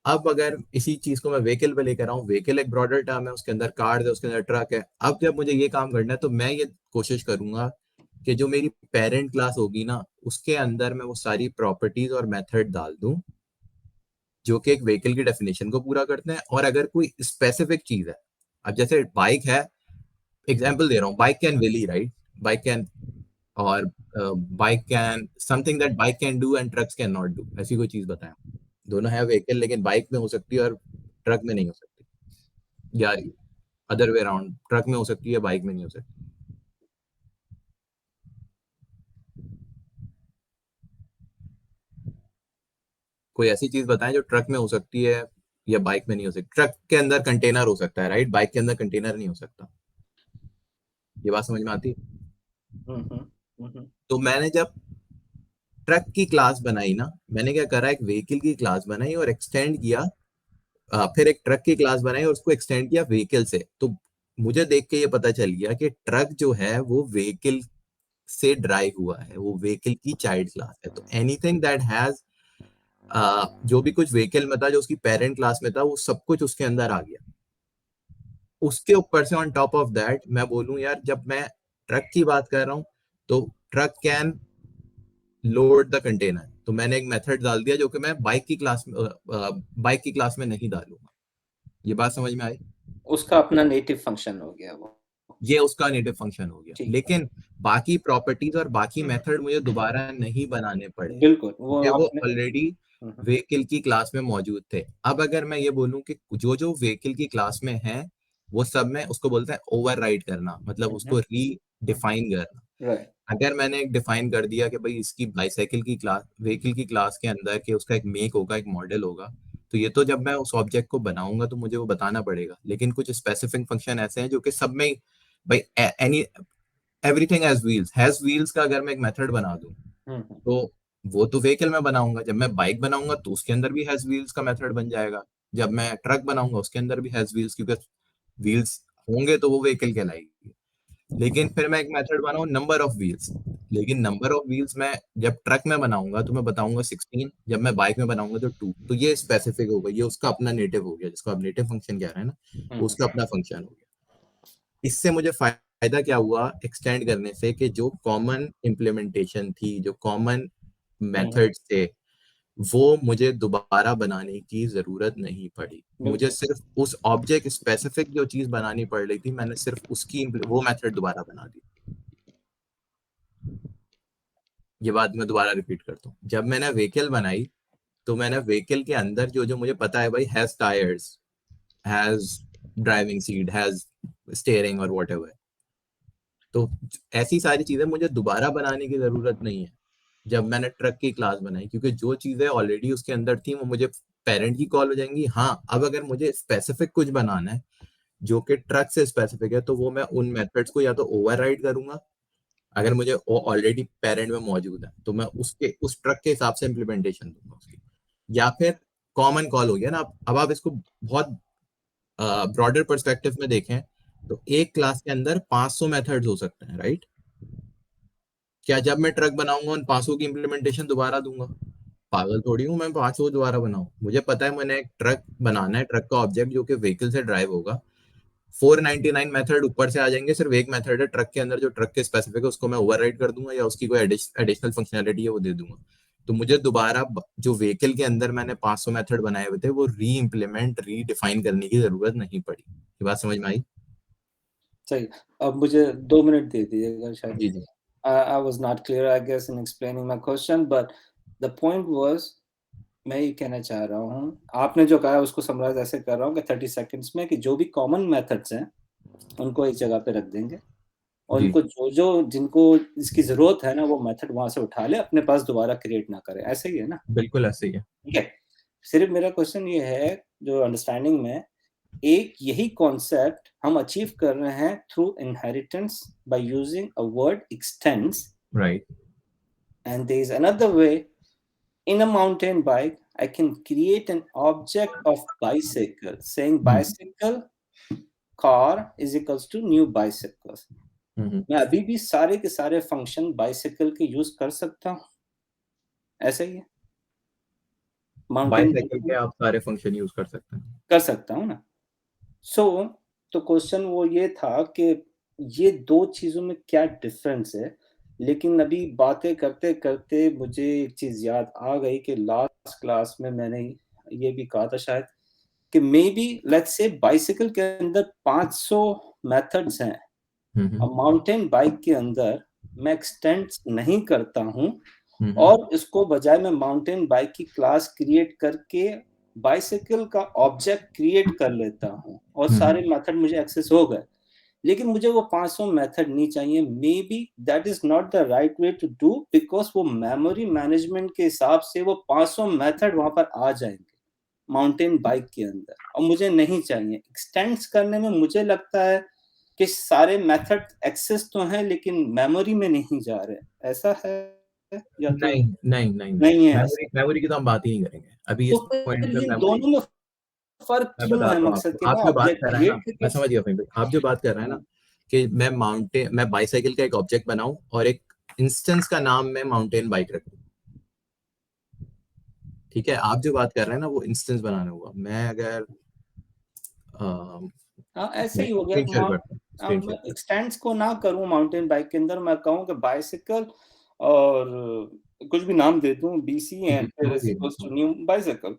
अब अगर इसी चीज को मैं व्हीकल पे लेकर आऊं, व्हीकल एक ब्रॉडर टर्म है, उसके अंदर कार है, उसके अंदर ट्रक है। अब जब मुझे ये काम करना है तो मैं ये कोशिश करूंगा कि जो मेरी पेरेंट क्लास होगी ना, उसके अंदर मैं वो सारी प्रॉपर्टीज और मेथड डाल दूं जो कि एक व्हीकल की डेफिनेशन को पूरा करते हैं। और अगर कोई स्पेसिफिक चीज है, अब जैसे बाइक है, एग्जाम्पल दे रहा हूँ, bike can wheelie, right? Bike can, और bike can something that bike can do and trucks can not do, ऐसी कोई चीज बताएं। दोनों है व्हीकल, लेकिन बाइक में हो सकती है और ट्रक में नहीं हो सकती, या अदर वे अराउंड, ट्रक में हो सकती है, बाइक में नहीं हो सकती। कोई ऐसी चीज बताएं जो ट्रक में हो सकती है या बाइक में नहीं हो सकती। ट्रक के अंदर कंटेनर हो सकता है, राइट? बाइक के अंदर कंटेनर नहीं हो सकता। ये बात समझ में आती है? तो मैंने जब ट्रक की क्लास बनाई ना, मैंने क्या करा, एक व्हीकल की क्लास बनाई और एक्सटेंड किया, फिर एक ट्रक की क्लास बनाई और उसको एक्सटेंड किया व्हीकल से। तो मुझे देख के ये पता चल गया कि ट्रक जो है वो व्हीकल से ड्राइव हुआ है, वो व्हीकल की चाइल्ड क्लास है। तो एनीथिंग दैट हैज, जो भी कुछ व्हीकल में था, जो उसकी पेरेंट क्लास में था, वो सब कुछ उसके अंदर आ गया। उसके ऊपर से ऑन टॉप ऑफ दैट मैं बोलूं यार, जब मैं ट्रक की बात कर रहा हूं तो truck can load the container, तो मैंने एक मेथड डाल दिया जो कि मैं बाइक की क्लास में नहीं डालूंगा। ये बात समझ में आई? उसका अपना नेटिव फंक्शन हो गया वो, ये उसका नेटिव फंक्शन हो गया, ठीक है। लेकिन बाकी प्रॉपर्टीज और बाकी मेथड मुझे दोबारा नहीं बनाने पड़े, बिल्कुल, वो क्योंकि वो आपने ऑलरेडी व्हीकल की क्लास में मौजूद थे। अब अगर मैं ये बोलूं कि जो जो व्हीकल की क्लास में है वो सब में, उसको बोलते हैं ओवरराइड करना, मतलब उसको रीडिफाइन करना। राइट, अगर मैंने एक डिफाइन कर दिया कि भाई इसकी बाईसाइकिल की क्लास, व्हीकल की क्लास के अंदर के उसका एक मेक होगा, एक मॉडल होगा, तो ये तो जब मैं उस ऑब्जेक्ट को बनाऊंगा तो मुझे वो बताना पड़ेगा। लेकिन कुछ स्पेसिफिक फंक्शन ऐसे हैं जो कि सब में भाई, एनी एवरीथिंग हैज व्हील्स का अगर मैं एक मेथड बना दूं तो वो तो व्हीकल में बनाऊंगा। जब मैं बाइक बनाऊंगा तो उसके अंदर भी हैज व्हील्स का मेथड बन जाएगा। जब मैं ट्रक बनाऊंगा उसके अंदर भी हैज व्हील्स, क्योंकि व्हील्स होंगे तो वो व्हीकल कहलाएगी। लेकिन फिर मैं एक मेथड बनाऊं नंबर ऑफ व्हील्स, लेकिन नंबर ऑफ व्हील्स मैं जब ट्रक में बनाऊंगा तो मैं बताऊंगा 16, जब मैं बाइक में बनाऊंगा तो 2। तो ये स्पेसिफिक होगा, ये उसका अपना नेटिव हो गया, जिसको आप नेटिव फंक्शन कह रहे हैं ना, वो उसका अपना फंक्शन हो गया। इससे मुझे फायदा क्या हुआ एक्सटेंड करने से, कि जो कॉमन इम्प्लीमेंटेशन थी, जो कॉमन मेथड्स थे, वो मुझे दोबारा बनाने की जरूरत नहीं पड़ी। मुझे सिर्फ उस ऑब्जेक्ट स्पेसिफिक जो चीज बनानी पड़ रही थी, मैंने सिर्फ उसकी वो मेथड दोबारा बना दी। ये बात मैं दोबारा रिपीट करता हूँ, जब मैंने व्हीकल बनाई तो मैंने व्हीकल के अंदर जो जो मुझे पता है भाई, has tyres, has driving seat, has steering और व्हाटएवर, तो ऐसी सारी चीजें मुझे दोबारा बनाने की जरूरत नहीं है जब मैंने ट्रक की क्लास बनाई, क्योंकि जो चीजें ऑलरेडी उसके अंदर थी वो मुझे पेरेंट की कॉल हो जाएंगी। हाँ, अब अगर मुझे स्पेसिफिक कुछ बनाना है जो कि ट्रक से स्पेसिफिक है, तो वो मैं उन मेथड्स को या तो ओवरराइड करूंगा, अगर मुझे वो ऑलरेडी पेरेंट में मौजूद है तो मैं उसके उस ट्रक के हिसाब से इम्प्लीमेंटेशन दूंगा उसकी, या फिर कॉमन कॉल हो गया ना। अब आप इसको बहुत ब्रॉडर पर्सपेक्टिव में देखें तो एक क्लास के अंदर 500 मेथड्स हो सकते हैं, राइट? क्या जब मैं ट्रक बनाऊंगा उन 500 की इम्प्लीमेंटेशन दोबारा दूंगा? पागल थोड़ी हूँ मैं 500 दोबारा बनाऊं। मुझे पता है मैंने एक ट्रक बनाना है, ट्रक का ऑब्जेक्ट जो कि व्हीकल से ड्राइव होगा। 499 मेथड ऊपर से आ जाएंगे, सिर्फ एक मेथड है ट्रक के अंदर जो ट्रक के स्पेसिफिक है, उसको मैं ओवरराइड कर दूंगा या उसकी कोई एडिशनल फंक्शनैलिटी है वो दे दूंगा। तो मुझे दोबारा जो व्हीकल के अंदर मैंने 500 मेथड बनाए हुए थे वो री इम्प्लीमेंट, रीडिफाइन करने की जरूरत नहीं पड़ी। ये बात समझ में आई? सही। अब मुझे 2 मिनट दे दीजिएगा शायद। जी जी। I was not clear, I guess, in explaining my question, but the point was, मैं ये कहना चाह रहा हूँ, आपने जो कहा उसको समराइज ऐसे कर रहा हूँ कि 30 सेकंड्स में, कि जो भी कॉमन मेथड्स हैं उनको एक जगह पे रख देंगे और जी। उनको जिनको इसकी जरूरत है ना, वो मेथड वहां से उठा ले, अपने पास दोबारा क्रिएट ना करे। ऐसे ही है ना? बिल्कुल ऐसे ही है। ठीक है। सिर्फ मेरा क्वेश्चन ये है, जो अंडरस्टैंडिंग में एक यही कॉन्सेप्ट हम अचीव कर रहे हैं through inheritance by using a word x tends, right. and there is another way. In a mountain bike, I can create an object of bicycle, saying bicycle car is equals to new bicycles. मैं अभी भी सारे के सारे function bicycle के use कर सकता हूँ, ऐसा ही है। माउंटेन बाइसाइकिल के आप सारे फंक्शन यूज कर सकते हैं। कर सकता हूँ ना। तो क्वेश्चन वो ये था कि ये दो चीजों में क्या डिफरेंस है। लेकिन अभी बातें करते करते मुझे एक चीज याद आ गई कि लास्ट क्लास में मैंने ये भी कहा था शायद, कि may be let's say bicycle के अंदर 500 मेथड्स हैं, अब माउंटेन बाइक के अंदर मैं एक्सटेंड नहीं करता हूँ और इसको बजाय मैं माउंटेन बाइक की क्लास क्रिएट करके बाइसिकल का ऑब्जेक्ट क्रिएट कर लेता हूँ और सारे मेथड मुझे एक्सेस हो गए। लेकिन मुझे वो 500 मेथड नहीं चाहिए। Maybe that is not the right way to do, because वो मेमोरी मैनेजमेंट के हिसाब से वो 500 मेथड वहां पर आ जाएंगे माउंटेन बाइक के अंदर, और मुझे नहीं चाहिए। एक्सटेंड्स करने में मुझे लगता है कि सारे मेथड एक्सेस तो हैं लेकिन मेमोरी में नहीं जा रहे। ऐसा है या तो नहीं है ऐसा? मेमोरी की तो हम बात ही नहीं करेंगे अभी तो इस पॉइंट फिर पे। ये मेमोरी दोनों में फर्क मैं क्यों है? बताता हूँ मकसद आपको। के आप ना जो बात ऑब्जेक्ट कर रहे हैं ना, क्रिएट मैं समझ गया भाई। आप जो बात कर रहे हैं ना कि मैं बाइसाइकिल का एक ऑब्जेक्ट बनाऊं और एक इंस्टेंस का नाम मैं माउंटेन बाइक रखूं, ठीक है? आप जो बात कर रहे हैं ना वो इंस्टेंस बनाना होगा। मैं अगर हाँ ऐसे ही हो स्क्रीन शेयर गया। करता हूँ, स्क्रीन शेयर। एक्सटेंड्स को ना करूं माउंटेन बाइक के अंदर, मैं कहूं कि बाइसिकल और कुछ भी नाम दे दूं BC एंड फिर is equals to new bicycle.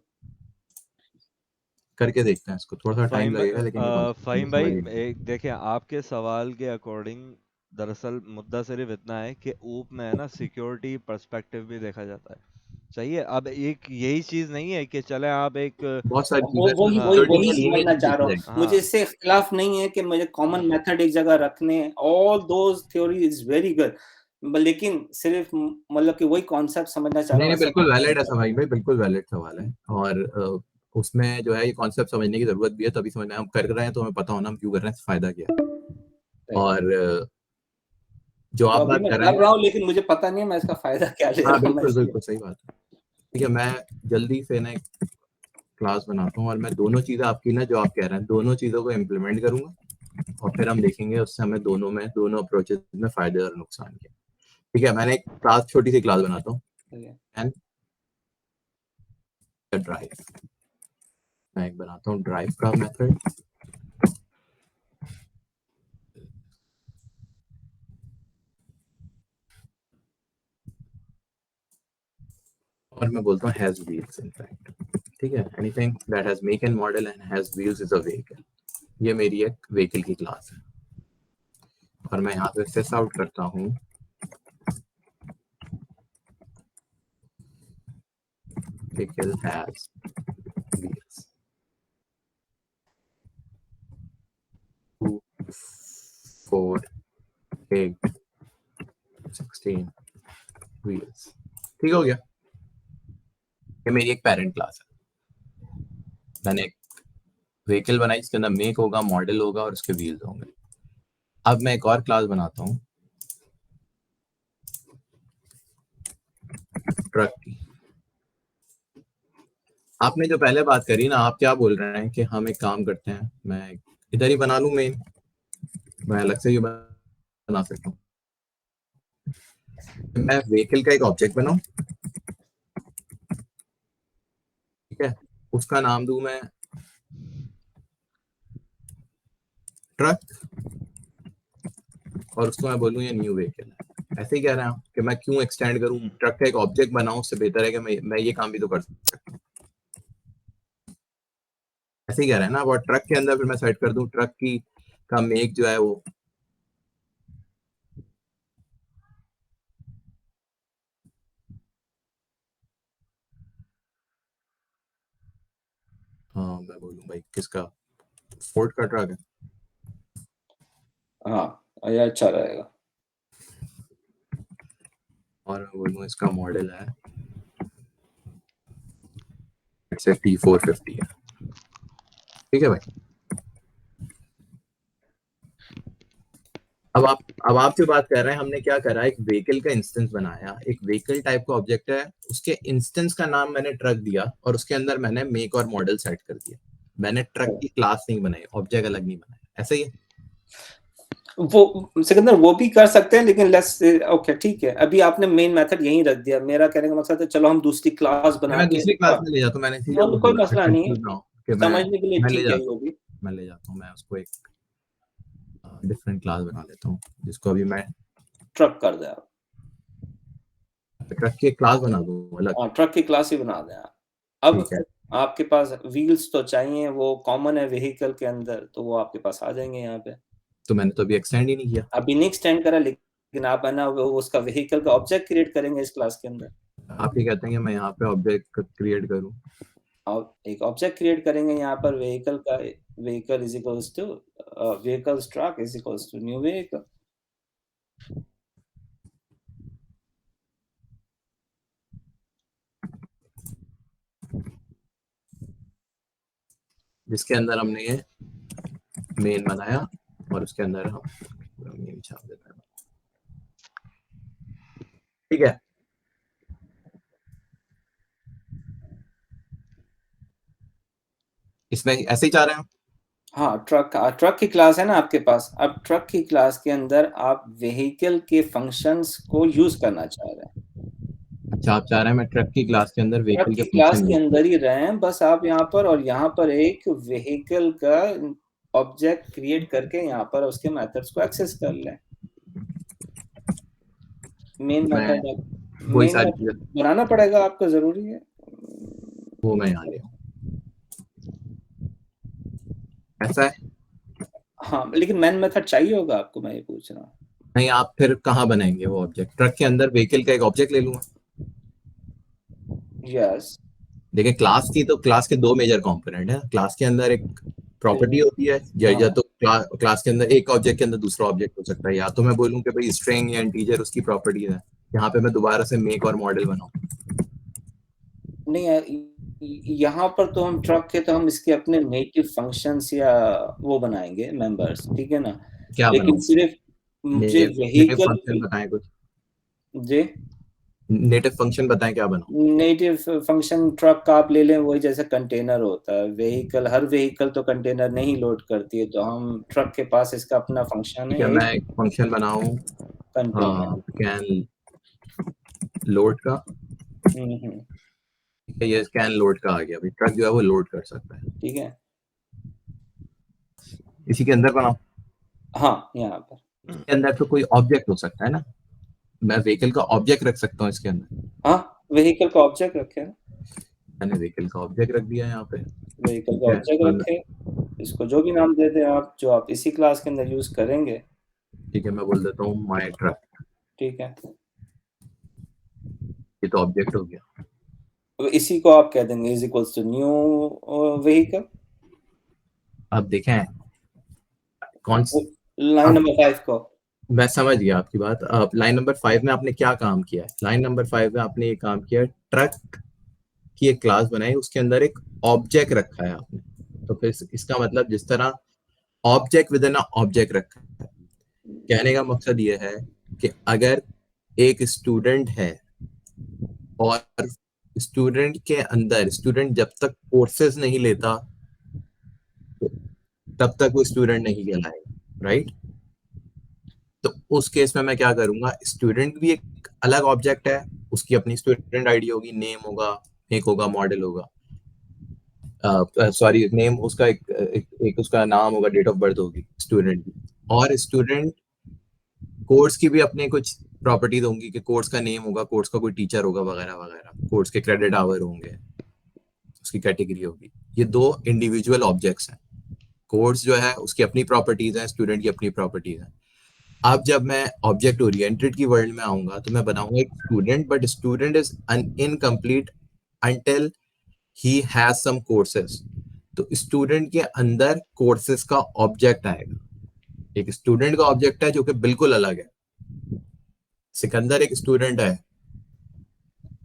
करके देखते हैं इसको, थोड़ा सा टाइम लगेगा लेकिन ये फ़हीम समझ भाई, में एक देखिए आपके सवाल के अकॉर्डिंग दरअसल मुद्दा सिर्फ इतना है कि ऊप में है ना सिक्योरिटी पर्सपेक्टिव भी देखा जाता है। सही है। अब एक यही चीज नहीं है कि चले आप एक बहुत सारी वही चीजें वही हाँ, वही security वही के लिए समझना नहीं चाह रहा देखी हूँ। हाँ मुझे इससे इख्तिलाफ नहीं है कि मुझे कॉमन मेथड एक जगह रखने, all those theory is very good, लेकिन सिर्फ मतलब कि वही कॉन्सेप्ट समझना चाह रहा नहीं हूँ। नहीं, बिल्कुल वैलिड है सवाल भाई, बिल्कुल वैलिड सवाल है। और उसमें जो है ये कॉन्सेप्ट समझने की जरूरत भी है, तभी समझना है। हम कर रहे हैं तो हमें पता होना हम क्यों कर रहे हैं, फायदा क्या है। और जो तो आप अभी बात मैं कर रहे कर हैं, रहा हूँ लेकिन मुझे पता नहीं है मैं इसका फायदा क्या ले हाँ रहा हूँ। मैं बिल्कुल बिल्कुल सही बात है। ठीक है, मैं जल्दी से ना क्लास बनाता हूँ और मैं दोनों चीजें आपकी ना जो आप कह रहे हैं दोनों चीजों को इम्प्लीमेंट करूंगा और फिर हम देखेंगे उससे हमें दोनों अप्रोचेस में फायदे और नुकसान के। ठीक है, मैंने एक क्लास छोटी सी क्लास बनाता हूँ एंड ड्राइव, मैं एक बनाता हूँ ड्राइव का मेथड और मैं बोलता हूँ हैज व्हील्स इन फैक्ट। ठीक है, anything that has make and model and has wheels is a vehicle. ये मेरी एक व्हीकल की क्लास है और मैं यहाँ पे सिस आउट करता हूँ व्हीकल हैज व्हील्स 2 4 8 16 व्हील्स। ठीक हो गया, ये मेरी एक पेरेंट क्लास है। मैंने एक व्हीकल बनाई इसके अंदर मेक होगा, मॉडल होगा और उसके व्हील्स होंगे। अब मैं एक और क्लास बनाता हूँ ट्रक की। आपने जो पहले बात करी ना, आप क्या बोल रहे हैं कि हम एक काम करते हैं, मैं इधर ही बना लूं मेन, मैं अलग से ही बना सकता हूँ। मैं व्हीकल का एक ऑब्जेक्ट बनाऊं, ठीक है, उसका नाम दूं मैं ट्रक और उसको मैं बोलूं ये न्यू व्हीकल है। ऐसे ही कह रहे हैं कि मैं क्यों एक्सटेंड करूं, ट्रक का एक ऑब्जेक्ट बनाऊं, उससे बेहतर है कि मैं ये काम भी तो कर सकता हूँ। ऐसे ही कह रहे हैं ना, और ट्रक के अंदर फिर मैं सेट कर दूं ट्रक की का मेक जो है वो हाँ मैं बोलूं भाई किसका, फोर्ड का ट्रक है। हाँ, ये अच्छा रहेगा। और मैं बोलूं इसका मॉडल है से T450 है। ठीक है भाई, अब आप जो बात कर रहे हैं, हमने क्या करा, एक व्हीकल का इंस्टेंस बनाया, एक व्हीकल टाइप का ऑब्जेक्ट है, उसके इंस्टेंस का नाम मैंने ट्रक दिया और उसके अंदर मैंने मेक और मॉडल सेट कर दिया। मैंने ट्रक की क्लास नहीं बनाई, ऑब्जेक्ट अलग नहीं बनाया। ऐसा ही है वो सिकंदर वो भी कर सकते हैं, लेकिन लेट्स ओके ठीक है, अभी आपने मेन मेथड यहीं रख दिया। मेरा कहने का मकसद है चलो हम दूसरी क्लास बना मैं के दूसरी क्लास में ले जाता हूँ, मैंने इसीलिए वो कोई बोला मसला नहीं है, कि समझने के लिए मैं ले ठीक है जाता वो हूँ, भी। मैं ले जाता हूँ, मैं उसको एक डिफरेंट क्लास बना लेता हूँ जिसको अभी मैं ट्रक कर दे आप, ट्रक की एक क्लास बना दूँ अलग। हाँ ट्रक की क्लास ही बना दें आप। अब ठीक है, आपके पास व्हील्स तो चाहिए, वो कॉमन है व्हीकल के अंदर, तो वो आपके पास आ जाएंगे यहाँ पे। तो मैंने तो अभी एक्सटेंड ही नहीं किया। अभी नहीं एक्सटेंड करा, लेकिन आप है ना वो उसका व्हीकल का ऑब्जेक्ट क्रिएट करेंगे इस क्लास के अंदर। आप ये कहते हैं कि मैं यहाँ पे ऑब्जेक्ट क्रिएट करूँ, और एक ऑब्जेक्ट क्रिएट करेंगे यहाँ पर व्हीकल का, vehicle is equals to vehicles truck is equals to new vehicle. जिसके अंदर हमने ये मेन बनाया और उसके अंदर हम मेन छाप देते हैं। ठीक है, इसमें ऐसे ही चाह रहे हैं। हाँ ट्रक की क्लास है ना आपके पास। अब ट्रक की क्लास के अंदर आप व्हीकल के फंक्शंस को यूज करना चाह रहे हैं। अच्छा, आप चाह रहे हैं मैं ट्रक की क्लास के अंदर ट्रक व्हीकल की के क्लास फंक्शन के यूज अंदर ही रहें बस आप यहाँ पर, और यहाँ पर एक व्हीकल का ऑब्जेक्ट क्रिएट करके यहाँ पर उसके मेथड्स को एक्सेस कर लें। मेन मैं मेथड वही सारी चीजें बनाना पड़ेगा आपको, जरूरी है वो मैं यहाँ ले आऊँ। ऐसा है, हाँ, लेकिन मेन मेथड चाहिए होगा आपको, मैं ये पूछ रहा हूँ। नहीं आप फिर कहाँ बनाएंगे वो ऑब्जेक्ट? ट्रक के अंदर व्हीकल का एक ऑब्जेक्ट ले लूंगा। यस, देखिए क्लास की तो क्लास के दो मेजर कंपोनेंट है, क्लास के अंदर एक प्रॉपर्टी होती है या तो क्लास के अंदर एक ऑब्जेक्ट के अंदर दूसरा ऑब्जेक्ट हो सकता है, या तो मैं बोलूँ कि भाई स्ट्रिंग या इंटीजर उसकी प्रॉपर्टी है। यहाँ पे मैं दोबारा से मेक और मॉडल बनाऊँ। नहीं यहाँ पर तो हम ट्रक के, तो हम इसके अपने नेटिव फंक्शंस या वो बनाएंगे मेंबर्स, ठीक है ना। क्या लेकिन बनाऊँ? सिर्फ मुझे नेटिव व्हीकल फंक्शन बताएं कुछ। जी नेटिव फंक्शन बताएं क्या बनाओ। नेटिव फंक्शन ट्रक का आप ले लें, वही जैसे कंटेनर होता है। व्हीकल, हर व्हीकल तो कंटेनर नहीं लोड करती है, तो हम ट्रक के पास इसका अपना फंक्शन ठीक है, है, मैं एक फंक्शन बनाऊं कंटेनर। कैन लोड का। हम्म, ठीक है, ये कैन लोड का आ गया। भाई ट्रक जो है वो लोड कर सकता है। ठीक है। इसी के अंदर बनाओ। हाँ, यहाँ पर इसके अंदर तो कोई ऑब्जेक्ट हो सकता है ना, मैं व्हीकल का ऑब्जेक्ट रख सकता हूँ इसके अंदर। हाँ, व्हीकल का ऑब्जेक्ट रखे, मैंने व्हीकल का ऑब्जेक्ट रख दिया यहाँ पे। व्हीकल ठीक का है, ऑब्जेक्ट रखे, इसको जो भी नाम दे दें आप, जो आप इसी क्लास के अंदर यूज करेंगे। ठीक है, मैं बोल देता हूँ माई ट्रक। ठीक है, ये तो ऑब्जेक्ट हो गया। तो इसी को आप कह देंगे is equals to new vehicle. अब देखें कौन लाइन अब नंबर 5 को। मैं समझ गया आपकी बात। अब लाइन नंबर 5 में आपने क्या काम किया है? लाइन नंबर 5 में आपने ये काम किया, ट्रक की एक क्लास बनाई, उसके अंदर एक ऑब्जेक्ट रखा है आपने। तो फिर इसका मतलब जिस तरह ऑब्जेक्ट विद इन ऑब्जेक्ट रखा है, कहने का मकसद ये है कि अगर एक स्टूडेंट है और स्टूडेंट के अंदर, स्टूडेंट जब तक कोर्सेज नहीं लेता तब तक वो स्टूडेंट नहीं कहलाएगा, राइट? तो उस केस में मैं क्या करूंगा, स्टूडेंट भी एक अलग ऑब्जेक्ट है, उसकी अपनी स्टूडेंट आईडी होगी, नेम होगा, एक होगा मॉडल होगा, सॉरी नेम उसका एक उसका नाम होगा, डेट ऑफ बर्थ होगी स्टूडेंट की। और स्टूडेंट कोर्स की भी अपने कुछ प्रॉपर्टीज होंगी कि कोर्स का नेम होगा, कोर्स का कोई टीचर होगा वगैरह वगैरह, कोर्स के क्रेडिट आवर होंगे, उसकी कैटेगरी होगी। ये दो इंडिविजुअल ऑब्जेक्ट्स हैं। कोर्स जो है उसकी अपनी प्रॉपर्टीज है, स्टूडेंट की अपनी प्रॉपर्टीज है। अब जब मैं ऑब्जेक्ट ओरिएंटेड की वर्ल्ड में आऊंगा तो मैं बनाऊंगा एक student, but student is incomplete until he has some courses. तो स्टूडेंट के अंदर कोर्सेज का ऑब्जेक्ट आएगा। एक स्टूडेंट का ऑब्जेक्ट है जो कि बिल्कुल अलग है। सिकंदर एक स्टूडेंट है,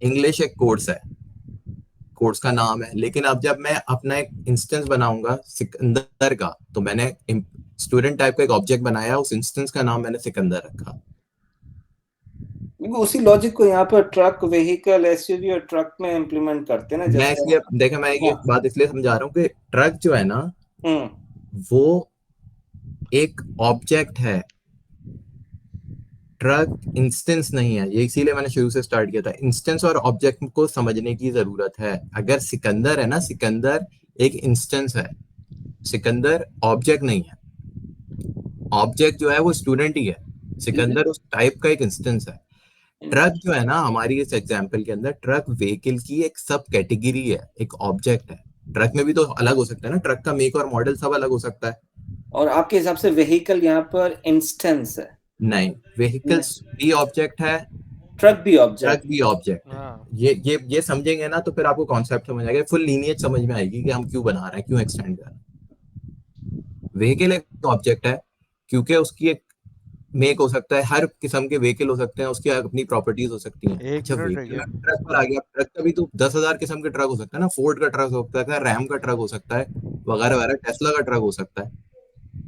इंग्लिश एक कोर्स है, कोर्स का नाम है। लेकिन अब जब मैं अपना एक इंस्टेंस बनाऊंगा सिकंदर का, तो मैंने स्टूडेंट टाइप का एक ऑब्जेक्ट बनाया, उस इंस्टेंस का नाम मैंने सिकंदर रखा। उसी लॉजिक को यहाँ पर ट्रक, व्हीकल, एसयूवी और ट्रक में इम्प्लीमेंट करते हैं ना, मैं जैसे इसलिए देखा, मैं ये हाँ, बात इसलिए समझा रहा हूँ कि ट्रक जो है ना वो एक ऑब्जेक्ट है, ट्रक इंस्टेंस नहीं है। ये इसीलिए मैंने शुरू से स्टार्ट किया था, इंस्टेंस और ऑब्जेक्ट को समझने की जरूरत है। अगर सिकंदर है ना, सिकंदर एक इंस्टेंस है, सिकंदर ऑब्जेक्ट नहीं है। ऑब्जेक्ट जो है वो स्टूडेंट ही है, सिकंदर उस टाइप का एक इंस्टेंस है। ट्रक जो है ना, हमारी इस एग्जांपल के अंदर ट्रक व्हीकल की एक सब कैटेगरी है, एक ऑब्जेक्ट है। ट्रक में भी तो अलग हो सकता है ना, ट्रक का मेक और मॉडल सब अलग हो सकता है। और आपके हिसाब से व्हीकल यहाँ पर इंस्टेंस है? नहीं, व्हीकल्स भी ऑब्जेक्ट है, ट्रक भी ऑब्जेक्ट, ट्रक भी ऑब्जेक्ट है। हाँ। ये समझेंगे ना तो फिर आपको कॉन्सेप्ट समझ आएगा, फुल लीनियज समझ में आएगी कि हम क्यों बना रहे हैं, क्यों एक्सटेंड कर रहे हैं। व्हीकल एक ऑब्जेक्ट है क्योंकि उसकी एक मेक हो सकता है, हर किस्म के व्हीकल हो सकते हैं, उसकी अपनी प्रॉपर्टीज हो सकती हैं। एक अच्छा, मिनट रह व्हीकल गया। ट्रक पर आ गया, ट्रक का भी तो 10,000 किस्म के ट्रक हो सकता है ना, फोर्ड का ट्रक हो सकता है, रैम का ट्रक हो सकता है, वगैरह वगैरह, टेस्ला का ट्रक हो सकता है।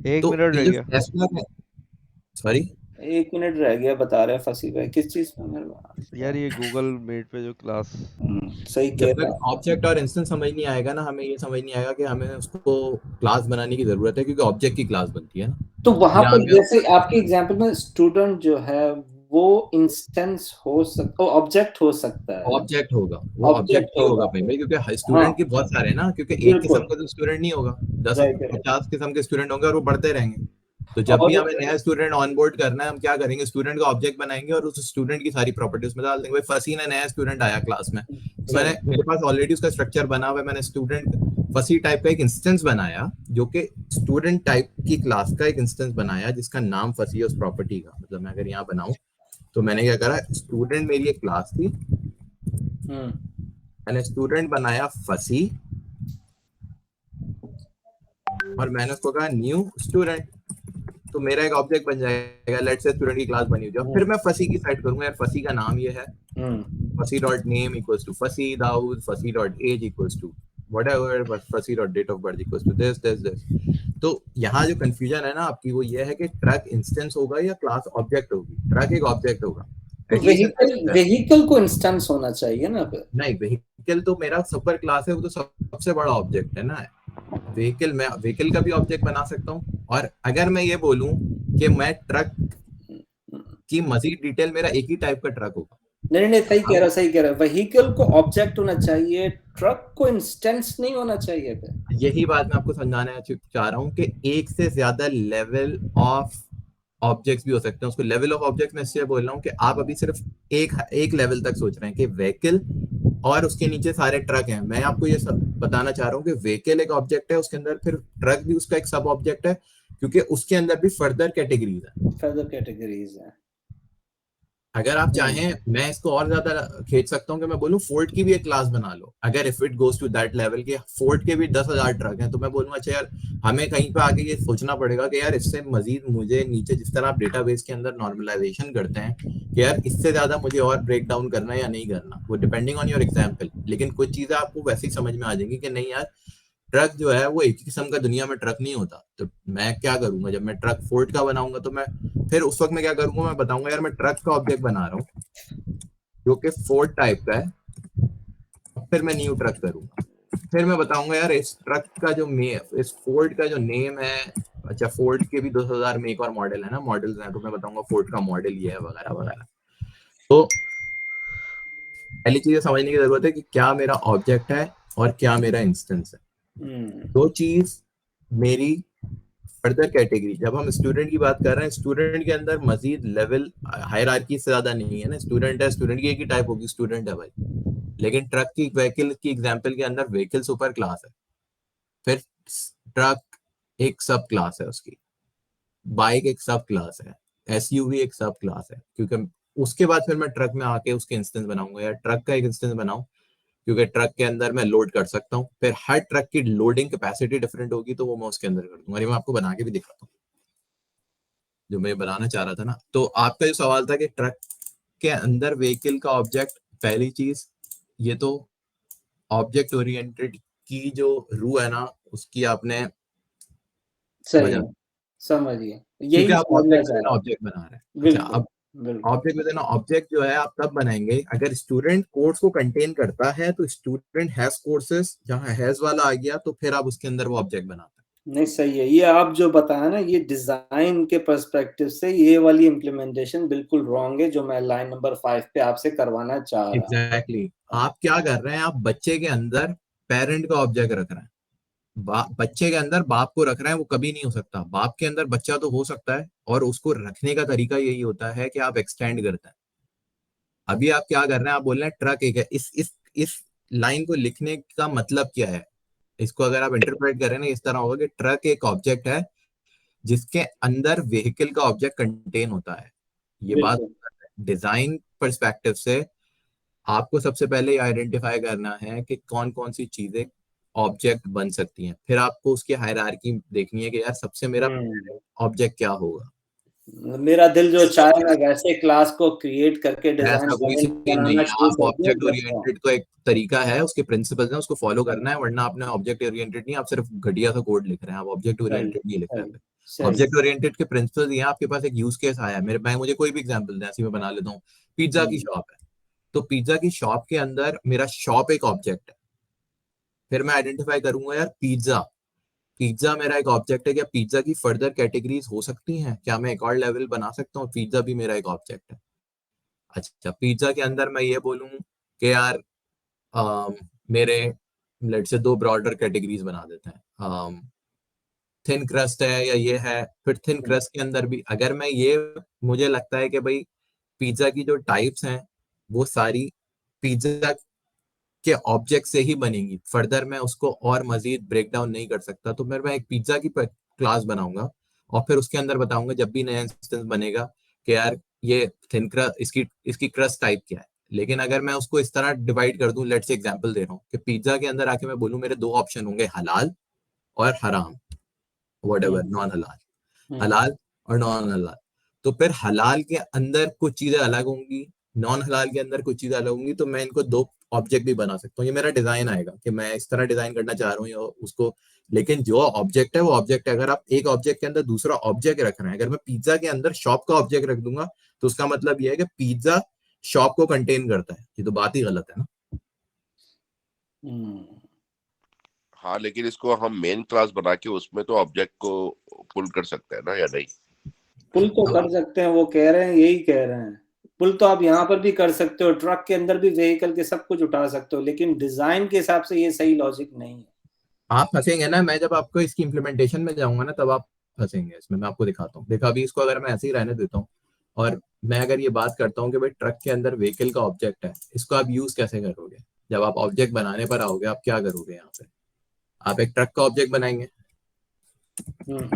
एक तो मिनट ये रह जो गया। टेस्ला का, सॉरी 1 मिनट रह गया, बता रहे हैं फंसी भाई, किस चीज में? यार ये गूगल मीट पे जो क्लास, सही कह जब रहा तक ऑब्जेक्ट और इंस्टेंस समझ नहीं आएगा ना, हमें ये समझ नहीं आएगा कि हमें उसको क्लास बनाने की जरूरत है, क्योंकि ऑब्जेक्ट की क्लास बनती है ना। तो वहां यहाँ पर पे जैसे आपके एग्जांपल में स्टूडेंट जो है वो इंस्टेंस हो सकता, ऑब्जेक्ट हो सकता है, ऑब्जेक्ट होगा, वो ऑब्जेक्ट ऑब्जेक्ट नहीं होगा होगा। भाई, क्योंकि हाँ, स्टूडेंट के बहुत सारे हैं ना, क्योंकि एक किस्म बिल्कुल, का तो स्टूडेंट नहीं होगा, 10 राइट राइट। 50 किस्म के स्टूडेंट होंगे और वो बढ़ते रहेंगे। तो जब भी और हमें नया स्टूडेंट ऑनबोर्ड करना है, हम क्या करेंगे, स्टूडेंट का ऑब्जेक्ट बनाएंगे और उस स्टूडेंट की सारी प्रॉपर्टी उसमें डाल देंगे। भाई फसी ने नया स्टूडेंट आया क्लास में, तो मैंने, मेरे पास ऑलरेडी उसका स्ट्रक्चर बना हुआ है, मैंने स्टूडेंट फसी टाइप का एक इंस्टेंस बनाया, जो कि स्टूडेंट टाइप की क्लास का एक इंस्टेंस बनाया जिसका नाम फसी है उस प्रॉपर्टी का। मतलब मैं अगर यहाँ बनाऊं तो मैंने क्या करा, स्टूडेंट मेरी एक क्लास थी, मैंने स्टूडेंट बनाया फसी और मैंने उसको कहा न्यू स्टूडेंट, तो मेरा एक ऑब्जेक्ट बन जाएगा। लेट्स से स्टूडेंट की क्लास बनी हुई है, फिर मैं फसी की सेट करूंगा, यार फसी का नाम ये है, फसी डॉट नेम इक्वल्स टू फसी दाऊद, फसी dot age equals to whatever, फसी dot date of birth equals to this this this. तो यहाँ जो कंफ्यूजन है ना आपकी, वो ये है कि ट्रक इंस्टेंस होगा या क्लास ऑब्जेक्ट होगी। ट्रक एक ऑब्जेक्ट होगा, व्हीकल व्हीकल को इंस्टेंस होना चाहिए ना फिर। नहीं, व्हीकल तो मेरा सुपर क्लास है, वो तो सबसे बड़ा ऑब्जेक्ट है ना। व्हीकल, मैं व्हीकल का भी ऑब्जेक्ट बना सकता हूँ। और अगर मैं ये बोलूं कि मैं ट्रक की मजीद डिटेल, मेरा एक ही टाइप का ट्रक होगा। नहीं नहीं, सही कह रहा, सही कह रहा। व्हीकल को ऑब्जेक्ट होना चाहिए, ट्रक को इंस्टेंस नहीं होना चाहिए फिर। यही बात मैं आपको समझाना चाह रहा हूँ कि एक से ज्यादा लेवल ऑफ ऑब्जेक्ट्स भी हो सकते हैं। उसको लेवल ऑफ ऑब्जेक्ट्स मैं इसलिए बोल रहा हूँ कि आप अभी सिर्फ एक लेवल तक सोच रहे हैं कि व्हीकल और उसके नीचे सारे ट्रक हैं। मैं आपको ये सब बताना चाह रहा हूँ कि व्हीकल एक ऑब्जेक्ट है, उसके अंदर फिर ट्रक भी उसका एक सब ऑब्जेक्ट है, क्योंकि उसके अंदर भी फर्दर कैटेगरीज है। फर्दर कैटेगरीज है। अगर आप चाहें, मैं इसको और ज्यादा खींच सकता हूँ कि मैं बोलूँ फोर्ड की भी एक क्लास बना लो। अगर if it goes to that level के फोर्ड के भी 10,000 ट्रक हैं, तो मैं बोलूंगा अच्छा यार, हमें कहीं पे आगे ये सोचना पड़ेगा कि यार इससे मजीद मुझे नीचे, जिस तरह आप डेटाबेस के अंदर नॉर्मलाइजेशन करते हैं कि यार इससे ज्यादा मुझे और ब्रेक डाउन करना है या नहीं करना, वो डिपेंडिंग ऑन योर एग्जाम्पल। लेकिन कुछ चीजें आपको वैसे ही समझ में आ जाएंगी कि नहीं यार, ट्रक जो है वो एक ही किस्म का दुनिया में ट्रक नहीं होता। तो मैं क्या करूंगा, जब मैं ट्रक फोर्ड का बनाऊंगा तो मैं फिर उस वक्त मैं क्या करूंगा, मैं बताऊंगा यार मैं ट्रक का ऑब्जेक्ट बना रहा हूँ जो कि फोर्ड टाइप का है। फिर मैं न्यू ट्रक करूंगा, फिर मैं बताऊंगा यार इस ट्रक का जो इस फोर्ड का जो नेम है, अच्छा फोर्ड के भी 2000 मेक और मॉडल है ना, मॉडल्स हैं, तो मैं बताऊंगा फोर्ड का मॉडल ये है वगैरह वगैरह। तो पहली चीज समझने की जरूरत है कि क्या मेरा ऑब्जेक्ट है और क्या मेरा इंस्टेंस है। दो चीज मेरी फर्दर कैटेगरी। जब हम स्टूडेंट की बात कर रहे हैं, स्टूडेंट के अंदर मजीद लेवल हायरार्की से ज्यादा नहीं है ना। स्टूडेंट है, स्टूडेंट की एक ही टाइप होगी, स्टूडेंट है भाई। लेकिन ट्रक की व्हीकल की एग्जांपल के अंदर व्हीकल सुपर क्लास है, फिर ट्रक एक सब क्लास है उसकी, बाइक एक सब क्लास है, एसयूवी एक सब क्लास है। क्योंकि उसके बाद फिर मैं ट्रक में आके उसके इंस्टेंस बनाऊंगा, या ट्रक का एक इंस्टेंस बनाऊं, क्योंकि ट्रक के अंदर मैं लोड कर सकता हूँ। फिर हर ट्रक की लोडिंग कैपेसिटी डिफरेंट होगी, तो वो मैं उसके अंदर कर दूंगा। मैं आपको बना के भी दिखाता हूँ जो मैं बनाना चाह रहा था ना। तो आपका जो सवाल था कि ट्रक के अंदर व्हीकल का ऑब्जेक्ट, पहली चीज ये तो ऑब्जेक्ट ओरिएंटेड की जो रू है ना, उसकी आपने सही वजह, है, समझिए, क्योंकि यही आप समझना ऑब्जेक्ट चाह विद रहा हूँ। ऑब्जेक्ट बना रहे हैं। अच्छा, बिल्कुल अब बिल्कुल। ऑब्जेक्ट विद ऑब्जेक्ट जो है आप तब बनाएंगे अगर स्टूडेंट कोर्स को कंटेन करता है। तो स्टूडेंट हैज कोर्सेज, जहां हैज वाला आ गया तो फिर आप उसके अंदर वो ऑब्जेक्ट बनाते हैं। नहीं, सही है, ये आप जो बताया ना, ये डिजाइन के पर्सपेक्टिव से ये वाली इम्प्लीमेंटेशन बिल्कुल रॉन्ग है, जो मैं लाइन नंबर 5 पे आपसे करवाना चाह रहा हूँ। एग्जैक्टली आप क्या कर रहे हैं, आप बच्चे के अंदर पेरेंट का ऑब्जेक्ट रख रहे हैं। बच्चे के अंदर बाप को रख रहे हैं, वो कभी नहीं हो सकता। बाप के अंदर बच्चा तो हो सकता है, और उसको रखने का तरीका यही होता है कि आप एक्सटेंड करते हैं। अभी आप क्या कर रहे हैं, आप बोल रहे हैं ट्रक एक है। इस लाइन को लिखने का मतलब क्या है, इसको अगर आप इंटरप्रेट करें ना, इस तरह होगा कि ट्रक एक ऑब्जेक्ट है जिसके अंदर व्हीकल का ऑब्जेक्ट कंटेन होता है। ये बात बिल्कुल डिजाइन पर्सपेक्टिव से आपको सबसे पहले आइडेंटिफाई करना है कि कौन कौन सी चीजें ऑब्जेक्ट बन सकती हैं। फिर आपको उसकी हायरार्की देखनी है कि यार सबसे मेरा ऑब्जेक्ट क्या होगा। मेरा दिल जो चाहे मैं वैसे क्लास को क्रिएट करके डिजाइन ऐसा कोई सीन नहीं बनाना है। शुरू आप कर ऑब्जेक्ट दूं। ओरिएंटेड को एक तरीका है, उसके प्रिंसिपल्स हैं, उसको फॉलो करना है, वरना आपने ऑब्जेक्ट ओरिएंटेड नहीं, आप सिर्फ घटिया सा कोड लिख रहे हैं, आप ऑब्जेक्ट सही ओरिएंटेड नहीं लिख रहे सही हैं। सही। ऑब्जेक्ट ओरिएंटेड के प्रिंसिपल्स ये हैं, आपके पास एक यूज केस आया है, मुझे कोई भी एग्जांपल दें, ऐसे मैं बना लेता हूँ। पिज्जा की शॉप है, तो पिज्जा की शॉप के अंदर मेरा शॉप एक ऑब्जेक्ट है। फिर मैं आइडेंटिफाई करूंगा यार पिज्जा, पिज्जा मेरा एक ऑब्जेक्ट है, क्या पिज्जा की फर्दर कैटेगरीज हो सकती हैं, क्या मैं एक और लेवल बना सकता हूँ, पिज्जा भी मेरा एक ऑब्जेक्ट है। अच्छा, पिज्जा के अंदर मैं ये बोलूँ कि यार मेरे लेट से दो ब्रॉडर कैटेगरीज बना देते हैं, थिन क्रस्ट है या ये है। फिर थिन क्रस्ट के अंदर भी अगर मैं ये, मुझे लगता है कि भाई पिज्जा की जो टाइप्स हैं वो सारी पिज्जा के ऑब्जेक्ट से ही बनेंगी, फर्दर मैं उसको और मजीद ब्रेक डाउन नहीं कर सकता। तो मैं एक पिज्जा की क्लास बनाऊंगा, और फिर उसके अंदर बताऊंगा जब भी नया इंस्टेंस बनेगा कि यार ये थिन क्रस्ट, इसकी इसकी क्रस्ट टाइप क्या है। लेकिन अगर मैं उसको इस तरह डिवाइड कर दूं, लेट से एग्जांपल दे रहा हूँ कि पिज्जा के अंदर आके मैं बोलूं मेरे दो ऑप्शन होंगे, हलाल और हराम, व्हाटएवर, नॉन हलाल, हलाल और नॉन हलाल। तो फिर हलाल के अंदर कुछ चीजें अलग होंगी, नॉन हलाल के अंदर कुछ चीजें अलग होंगी, तो मैं इनको दो ऑब्जेक्ट भी बना सकता हूँ। ये मेरा डिजाइन आएगा कि मैं इस तरह डिजाइन करना चाह रहा हूँ या उसको। लेकिन जो ऑब्जेक्ट है वो ऑब्जेक्ट है। अगर आप एक ऑब्जेक्ट के अंदर दूसरा ऑब्जेक्ट रख रहे हैं, अगर मैं पिज्जा के अंदर शॉप का ऑब्जेक्ट रख दूंगा, तो उसका मतलब ये है कि पिज्जा शॉप को कंटेन करता है, ये तो बात ही गलत है ना। हाँ, लेकिन इसको हम मेन क्लास बना के उसमें तो ऑब्जेक्ट को पुल कर सकते हैं ना, या नहीं? पुल तो कर सकते हैं, वो कह रहे हैं, यही कह रहे हैं। पुल तो आप यहाँ पर भी कर सकते हो, ट्रक के अंदर भी व्हीकल के सब कुछ उठा सकते हो, लेकिन डिजाइन के हिसाब से ये सही लॉजिक नहीं है। आप फंसेंगे ना, मैं जब आपको इसकी इम्प्लीमेंटेशन में जाऊंगा ना तब आप फंसेंगे इसमें। मैं आपको दिखाता हूँ। देखा, अभी इसको अगर मैं ऐसे ही रहने देता हूँ और मैं अगर ये बात करता हूँ कि भाई ट्रक के अंदर व्हीकल का ऑब्जेक्ट है, इसको आप यूज कैसे करोगे? जब आप ऑब्जेक्ट बनाने पर आओगे आप क्या करोगे? यहाँ पे आप एक ट्रक का ऑब्जेक्ट बनाएंगे,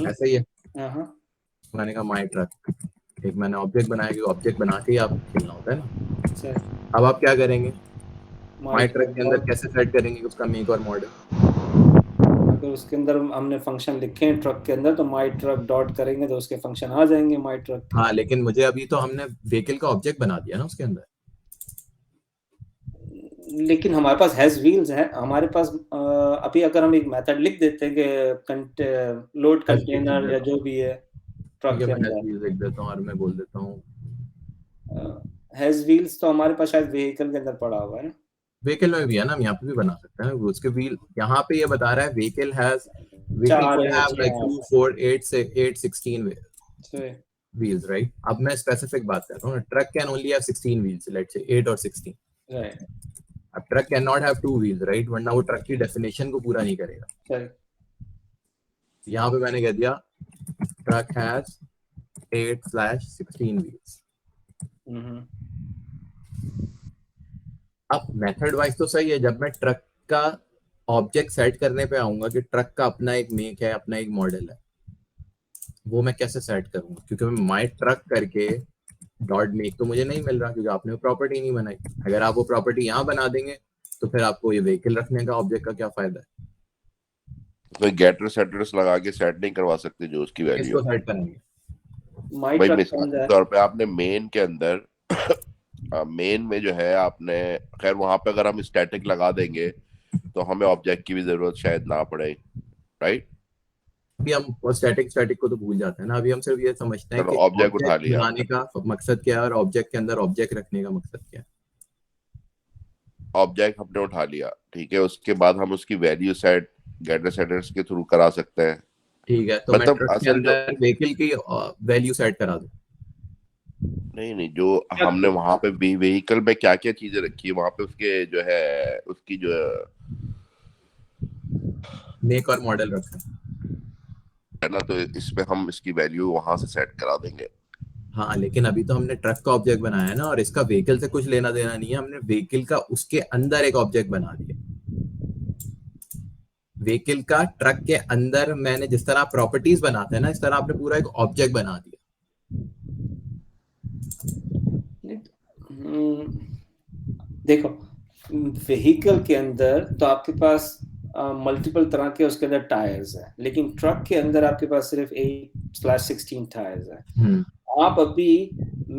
ऐसा ही है। मैंने कहा माई ट्रक, एक मैंने ऑब्जेक्ट बनाया कि ऑब्जेक्ट बना के ही आप खेलना होता है ना। अब आप क्या करेंगे? माई ट्रक के अंदर कैसे सेट करेंगे उसका मेक और मॉडल? अगर उसके अंदर हमने फंक्शन लिखे हैं ट्रक के अंदर, तो माई ट्रक डॉट करेंगे तो उसके फंक्शन आ जाएंगे माई ट्रक। हाँ, लेकिन मुझे अभी तो हमने व्हीकल का ऑब्जेक्ट बना दिया ना उसके अंदर। लेकिन हमारे पास हैज व्हील्स है, हमारे पास अभी अगर हम एक मेथड लिख देते हैं कि लोड कंटेनर या जो भी है ट्रक के अंदर, लिख देता हूँ और मैं बोल देता हूँ हैज व्हील्स, तो हमारे पास शायद व्हीकल के अंदर पड़ा हुआ है ना। व्हीकल में भी है ना, हम यहाँ पे भी बना सकते हैं उसके व्हील। यहाँ पे ये बता रहा है व्हीकल हैज 2, 4, 8 से 8, 16 व्हील्स, राइट? अब मैं स्पेसिफिक बात कर रहा हूँ, truck can only have 16 wheels, let's say 8 और 16, राइट। अब truck can not have 2 wheels, right? वरना वो ट्रक की डेफिनेशन को पूरा नहीं करेगा। यहाँ पे मैंने कह दिया ट्रक हैज 8/16 व्हील्स। अब मेथड वाइज तो सही है। जब मैं ट्रक का ऑब्जेक्ट सेट करने पे आऊंगा कि ट्रक का अपना एक मेक है, अपना एक मॉडल है, वो मैं कैसे सेट करूंगा? क्योंकि मैं माई ट्रक करके डॉट मेक तो मुझे नहीं मिल रहा, क्योंकि आपने वो प्रॉपर्टी नहीं बनाई। अगर आप वो प्रॉपर्टी यहाँ बना देंगे तो फिर आपको ये व्हीकल रखने का ऑब्जेक्ट का क्या फायदा है? तो गेटर सेटर्स लगा के सेट नहीं करवा सकते जो उसकी वैल्यू? इसको सेट करेंगे भाई मिसाल के तौर पे आपने मेन के अंदर मेन में जो है आपने, खैर वहां पे अगर हम स्टैटिक लगा देंगे तो हमें ऑब्जेक्ट की भी जरूरत शायद ना पड़े, राइट? अभी हम स्टैटिक को तो भूल जाते हैं ना। अभी हम सिर्फ ये समझते हैं कि ऑब्जेक्ट उठा लिया, बनाने का मकसद क्या है और ऑब्जेक्ट के अंदर ऑब्जेक्ट रखने का मकसद क्या है। ऑब्जेक्ट हमने उठा लिया, ठीक है, उसके बाद हम उसकी वैल्यू सेट गेटर सेटर्स के थ्रू करा सकते हैं। ठीक है, तो मतलब मैं ट्रक के अंदर व्हीकल की वैल्यू सेट करा दूं? नहीं, जो हमने वहां पे व्हीकल में क्या क्या चीजें रखी है वहां पे, उसके जो है उसकी जो मेक और मॉडल रखा है ना, तो इस पे हम इसकी वैल्यू वहां से सेट करा देंगे। हाँ, लेकिन अभी तो हमने ट्रक का ऑब्जेक्ट बनाया है ना, और इसका व्हीकल से कुछ लेना देना नहीं है। हमने व्हीकल का उसके अंदर एक ऑब्जेक्ट बना दिया। व्हीकल का ट्रक के अंदर मैंने जिस तरह प्रॉपर्टीज बनाते हैं ना, इस तरह आपने पूरा एक ऑब्जेक्ट बना दिया। देखो, व्हीकल के अंदर तो आपके पास मल्टीपल तरह के उसके अंदर टायर्स है, लेकिन ट्रक के अंदर आपके पास सिर्फ 8/16 टायर्स है। आप अभी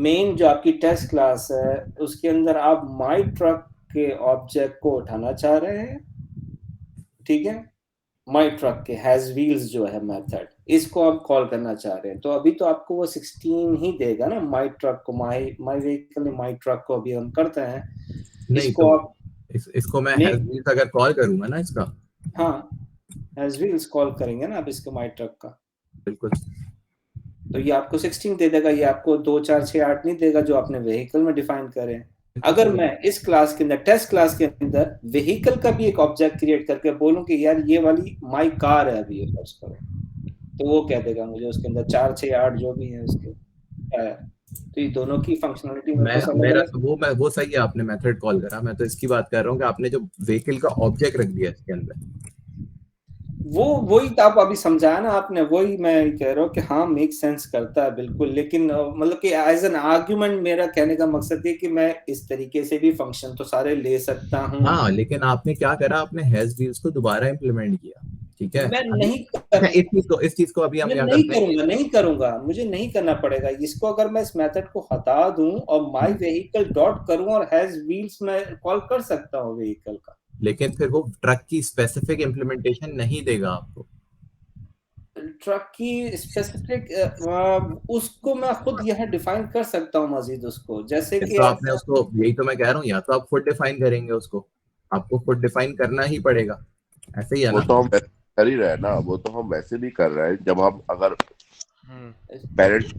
मेन जो आपकी टेस्ट क्लास है उसके अंदर आप माई ट्रक के ऑब्जेक्ट को उठाना चाह रहे हैं, ठीक है? माई ट्रक के हैज व्हील्स जो है मेथड, इसको आप कॉल करना चाह रहे हैं, तो अभी तो आपको वो 16 ही देगा ना। माई ट्रक को माई व्हीकल में माई ट्रक को अभी हम करते हैं, नहीं इसको तो आप इसको मैं हैज व्हील्स अगर कॉल करूंगा ना इसका, हाँ हैज व्हील्स कॉल करेंगे ना आप इसके माई ट्रक का, बिल्कुल, तो ये आपको 16 दे देगा, ये आपको 2, 4, 6, 8 नहीं देगा जो आपने व्हीकल में डिफाइन करे। अगर मैं इस क्लास के अंदर, टेस्ट क्लास के अंदर व्हीकल का भी एक ऑब्जेक्ट क्रिएट करके बोलूं कि यार ये वाली माई कार है अभी, ये सर्च करो, तो वो कह देगा मुझे उसके अंदर 4, 6, 8 जो भी है उसके क्या है। तो ये दोनों की फंक्शनलिटी वो सही है, आपने मेथड कॉल करा। मैं तो इसकी बात कर रहा हूँ कि आपने जो व्हीकल का ऑब्जेक्ट रख दिया इसके अंदर, वही तो आप अभी समझाया ना आपने, वही मैं कह रहा हूँ कि हाँ मेक सेंस करता है बिल्कुल, लेकिन मतलब कि एज एन आर्ग्यूमेंट मेरा कहने का मकसद है कि मैं इस तरीके से भी फंक्शन तो सारे ले सकता हूँ। हाँ, लेकिन आपने क्या करा, आपने हैज व्हील्स को दोबारा इंप्लीमेंट किया, ठीक है? मैं नहीं इस चीज को अभी हम क्या नहीं करूंगा, नहीं करूंगा, मुझे नहीं करना पड़ेगा इसको। अगर मैं इस मेथड को हटा दूं और माई व्हीकल डॉट करूं और हैज व्हील्स में कॉल कर सकता हूँ व्हीकल का, लेकिन फिर वो ट्रक की स्पेसिफिक इंप्लीमेंटेशन नहीं देगा आपको। ट्रक की स्पेसिफिक उसको मैं खुद यहाँ डिफाइन कर सकता हूँ मजीद उसको, जैसे कि तो आपने उसको, यही तो मैं कह रहा हूँ, या तो आप खुद डिफाइन करेंगे उसको, आपको खुद डिफाइन करना ही पड़ेगा, ऐसे ही है वो ना। तो हम वैसे कर ही रहे हैं ना, वो तो हम वैसे भी कर रहे हैं। जब हम अगर पेरेंट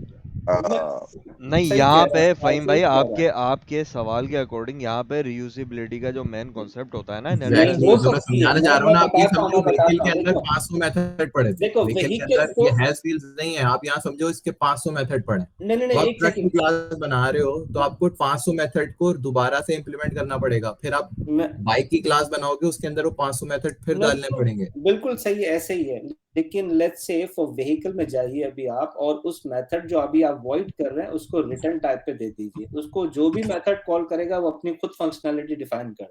नहीं, सही यहाँ कह पे रहा है, फहीम सही भाई कह रहा आपके है। आपके सवाल के अकॉर्डिंग यहाँ पे रियूजिबिलिटी का जो मेन कॉन्सेप्ट होता है ना नहीं इनहेरिटेंस हो एग्जैक्टली, में। जो मैं सकती है, समझाना चाह रहा हूँ ना, आप ये समझो मैं व्हीकल बताता के हूँ अंदर देखो 500 मेथड पड़े थे, देखो व्हीकल के व्हीकल अंदर को ये हैज व्हील्स नहीं है, आप यहाँ समझो इसके 500 मेथड पड़े। नहीं तो आप एक ट्रक की सेकंड क्लास बना रहे हो तो आपको 500 मेथड को दोबारा से इम्प्लीमेंट करना पड़ेगा, फिर आप मैं बाइक की क्लास बनाओगे उसके अंदर वो 500 मेथड फिर डालने बिल्कुल पड़ेंगे। बिल्कुल सही है, ऐसे ही है। लेकिन लेट्स से फॉर व्हीकल में जाइए अभी आप, और उस मेथड जो अभी आप वॉइड कर रहे हैं उसको रिटर्न टाइप पे दे दीजिए, उसको जो भी मेथड कॉल करेगा वो अपनी खुद फंक्शनैलिटी डिफाइन कर।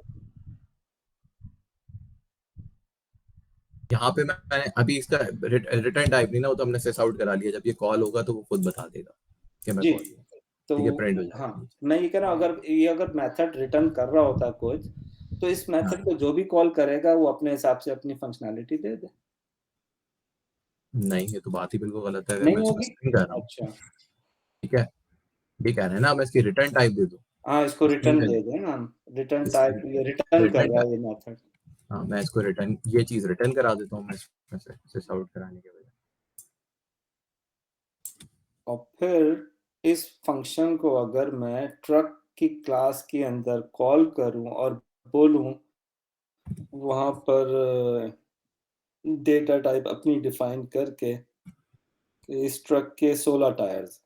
यहाँ पे मैंने अभी इसका रिटर्न टाइप नहीं ना, वो तो हमने सेस आउट करा लिया, जब ये कॉल होगा तो वो खुद बता देगा कि मैं जी कॉल हूँ। तो ठीक है, प्रिंट हो हाँ, जाएगा नीचे। मैं ये कह रहा हूँ अगर मेथड रिटर्न कर रहा होता कुछ, तो इस हाँ, मेथड को जो भी कॉल करेगा वो अपने हिसाब से अपनी फंक्शनैलिटी दे दे। नहीं ये तो बात ही बिल्कुल गलत है, अगर नहीं मैं इसको होगी। नहीं कर रहा हूँ। अच्छा, ठीक है, ये कह रहे हैं ना, मैं इसकी रिटर्न टाइप दे दूँ, हाँ इसको स्ट्रिंग रिटर्न दे दे दूँ, दें ना, रिटर्न इस टाइप, ये रिटर्न कर रिटर्न रहा का, है ये मेथड। हाँ मैं इसको रिटर्न, ये चीज रिटर्न करा देता हूँ मैं इसमें से सेस आउट कराने के बजाय। और फिर इस फंक्शन को अगर मैं ट्रक की क्लास के अंदर कॉल करूं और बोलूं वहां पर डेटा टाइप अपनी डिफाइन करके कि इस ट्रक के 16 टायर्स,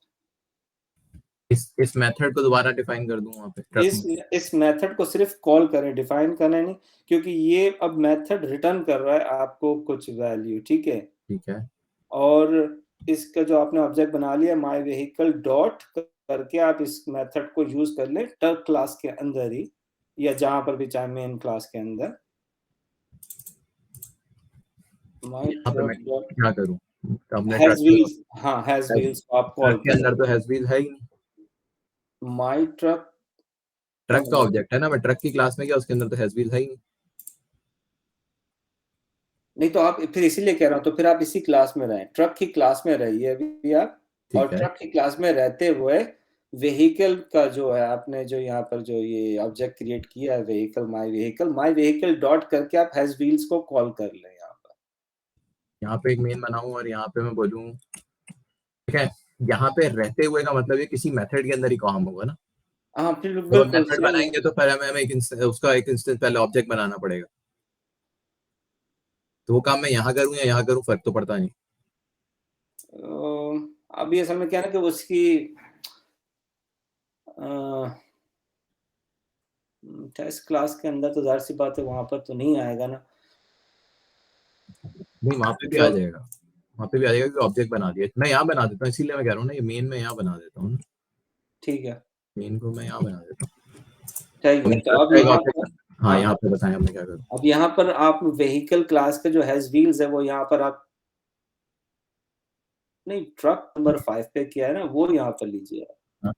इस मेथड को दोबारा डिफाइन कर दूं वहाँ पे ट्रक में। इस मेथड को सिर्फ कॉल करें, डिफाइन करें नहीं, क्योंकि ये अब मेथड रिटर्न कर रहा है आपको कुछ वैल्यू, ठीक है। ठीक है, और इसका जो आपने ऑब्जेक्ट बना लिया माई व्हीकल डॉट करके, आप इस मेथड को यूज कर लें ट्रक क्लास के अंदर ही, या जहां पर भी चाहे मेन क्लास के अंदर। माई यहाँ पे मैं ट्रक डॉट क्या करूँ, हमने हैज ट्रक व्हील्स, हाँ हैज व्हील्स को आप कॉल ट्रक के करें। अंदर तो हैज व्हील है ही नहीं, माई ट्रक, ट्रक का ऑब्जेक्ट है ना, मैं ट्रक की क्लास में गया उसके अंदर तो हैज व्हील है ही नहीं। नहीं तो आप फिर इसीलिए कह रहा हूं, तो फिर आप इसी क्लास में रहें, ट्रक की क्लास में रहिए अभी आप। और ठीक है, ट्रक की क्लास में रहते हुए व्हीकल का जो है आपने जो यहाँ पर जो ये ऑब्जेक्ट क्रिएट किया है व्हीकल, माई व्हीकल डॉट करके आप हैज व्हील्स को कॉल कर लें यहाँ पर। यहाँ पे एक मेन बनाऊं और यहाँ पे मैं बोलूँ, ठीक है, यहाँ पे रहते हुए का मतलब ये किसी मेथड के अंदर ही काम होगा ना। हाँ फिर जब हम बिल्कुल मेथड सही है। बनाएंगे तो पहले हमें उसका एक इंस्टेंस पहले ऑब्जेक्ट बनाना पड़ेगा, तो वो काम मैं यहाँ करूँ या यहाँ करूँ फर्क तो पड़ता नहीं। अभी असल में क्या है ना कि उसकी टेस्ट क्लास के अंदर तो जाहिर सी बात है वहां पर तो नहीं आएगा ना। नहीं वहां पे भी आ जो जाएगा, वहां पे भी आ जाएगा कि ऑब्जेक्ट बना दिया, मैं यहाँ बना देता हूँ, इसीलिए मैं कह रहा हूँ ना, ये मेन में यहाँ बना देता हूँ ना, ठीक है, मेन को मैं यहाँ बना देता ठीक हूँ। है, तो अब ट्रक का एक यहाँ पर, ऑब्जेक्ट, हाँ हाँ यहाँ पे बताएं अब मैं क्या करूँ। अब यहाँ पर आप व्हीकल क्लास का जो हैज व्हील्स है वो यहाँ पर आप, नहीं ट्रक नंबर 5 पे किया है ना, वो यहाँ पर लीजिए। हाँ,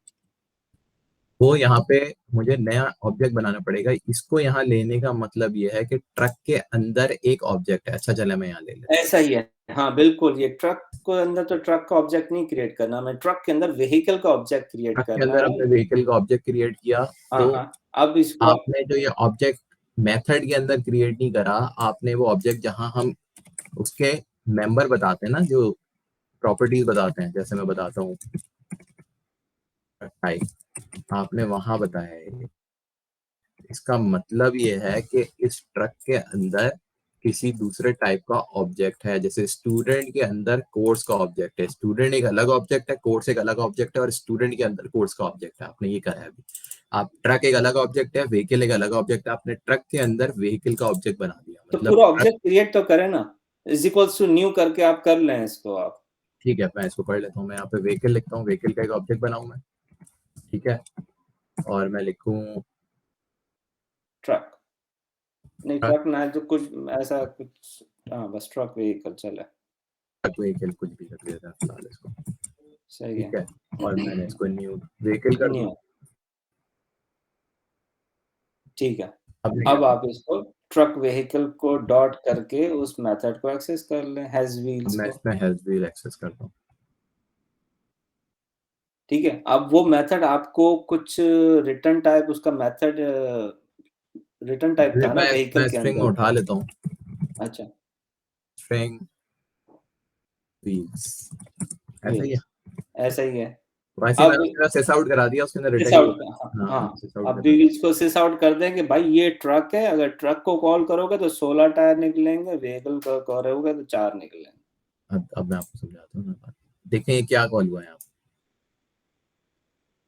वो यहाँ पे मुझे नया ऑब्जेक्ट बनाना पड़ेगा, इसको यहाँ लेने का मतलब ये है कि ट्रक के अंदर एक ऑब्जेक्ट है, अच्छा चले मैं यहाँ ले लेता हूँ। ऐसा ही है, हाँ बिल्कुल, ये ट्रक को अंदर तो ट्रक का ऑब्जेक्ट नहीं क्रिएट करना, मैं ट्रक के अंदर व्हीकल का ऑब्जेक्ट क्रिएट ट्रक के करना अंदर है। हमने व्हीकल का ऑब्जेक्ट क्रिएट किया, हाँ तो हाँ, अब इसको आप, आपने जो ये ऑब्जेक्ट मेथड के अंदर क्रिएट नहीं करा, आपने वो ऑब्जेक्ट जहां हम उसके मेंबर बताते हैं ना, जो प्रॉपर्टीज बताते हैं, जैसे मैं बताता हूँ टाइप, आपने वहां बताया है। इसका मतलब ये है कि इस ट्रक के अंदर किसी दूसरे टाइप का ऑब्जेक्ट है, जैसे स्टूडेंट के अंदर कोर्स का ऑब्जेक्ट है, स्टूडेंट एक अलग ऑब्जेक्ट है, कोर्स एक अलग ऑब्जेक्ट है, और स्टूडेंट के अंदर कोर्स का ऑब्जेक्ट है, आपने ये कहा है अभी। आप ट्रक एक अलग ऑब्जेक्ट है, व्हीकल एक अलग ऑब्जेक्ट है, आपने ट्रक के अंदर व्हीकल का ऑब्जेक्ट बना दिया, तो मतलब पूरा ट्रक। ऑब्जेक्ट क्रिएट तो करें ना, इज इक्वल्स टू न्यू करके आप कर लें इसको आप। ठीक है, मैं इसको पढ़ लेता हूँ, मैं यहाँ पे व्हीकल लिखता हूँ, व्हीकल का एक ऑब्जेक्ट बनाऊँ मैं, ठीक है, और मैं लिखूँ ट्रक, नहीं ट्रक, ट्रक ना जो कुछ ऐसा कुछ, हाँ बस ट्रक व्हीकल चले, ट्रक व्हीकल कुछ भी कर देता है फिलहाल इसको, सही ठीक है। है, और मैंने इसको न्यू व्हीकल कर दूँ। न्यू, ठीक है, अब अब आप इसको ट्रक व्हीकल को डॉट करके उस मेथड को एक्सेस कर लें, हैज व्हील्स मैं को। इसमें हैज व्हील एक्सेस करता हूँ। ठीक है, अब वो मेथड आपको कुछ रिटर्न टाइप, उसका मेथड रिटर्न टाइप था ना मैं व्हीकल के स्ट्रिंग अंदर। उठा लेता हूँ, अच्छा, स्ट्रिंग व्हील्स, ऐसा ही है। व्हील्स ऐसा ही है। वैसे अब मैंने उसका सिस आउट करा दिया, उसके अंदर सिस रिटर्न आउट, हाँ हाँ, सिस आउट अब करा व्हील्स को सिस आउट कर देंगे भाई, ये ट्रक है, अगर ट्रक को कॉल करोगे तो 16 टायर निकलेंगे, व्हीकल को करोगे तो 4 निकलेंगे। अब मैं आपको समझाता हूँ ना बात। देखें ये क्या कॉल हुआ है यहाँ पे।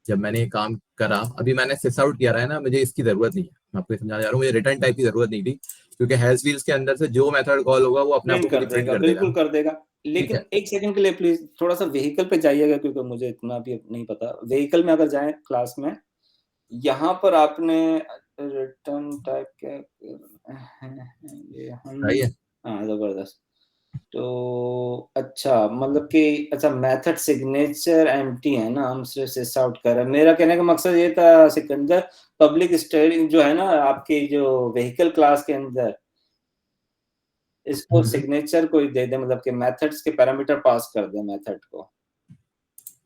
जब मैंने ये काम करा, अभी मैंने सिस आउट किया है ना, मुझे इसकी जरूरत नहीं है, मैं आपको समझाने जा रहा हूँ, मुझे रिटर्न टाइप की जरूरत नहीं थी, क्योंकि हैज व्हील्स के अंदर से जो मेथड कॉल होगा वो अपने आप को प्रिंट खुद कर ही प्रिंट देगा, कर देगा। बिल्कुल कर देगा। ठीक है, लेकिन एक सेकंड के लिए प्लीज थोड़ा सा व्हीकल पे जाइएगा, क्योंकि मुझे इतना भी नहीं पता। व्हीकल में अगर जाएं क्लास में, यहाँ पर आपने रिटर्न टाइप क्या ये हम, सही है। हाँ जबरदस्त। तो अच्छा, मतलब कि अच्छा मेथड सिग्नेचर एम्प्टी है ना, हम सिर्फ सिस आउट कर रहे हैं। मेरा कहने का मकसद ये था सिकंदर, पब्लिक स्टेयरिंग जो है ना आपकी जो व्हीकल क्लास के अंदर, इसको सिग्नेचर को ही दे दे, मतलब कि मेथड्स के पैरामीटर पास कर दे मेथड को,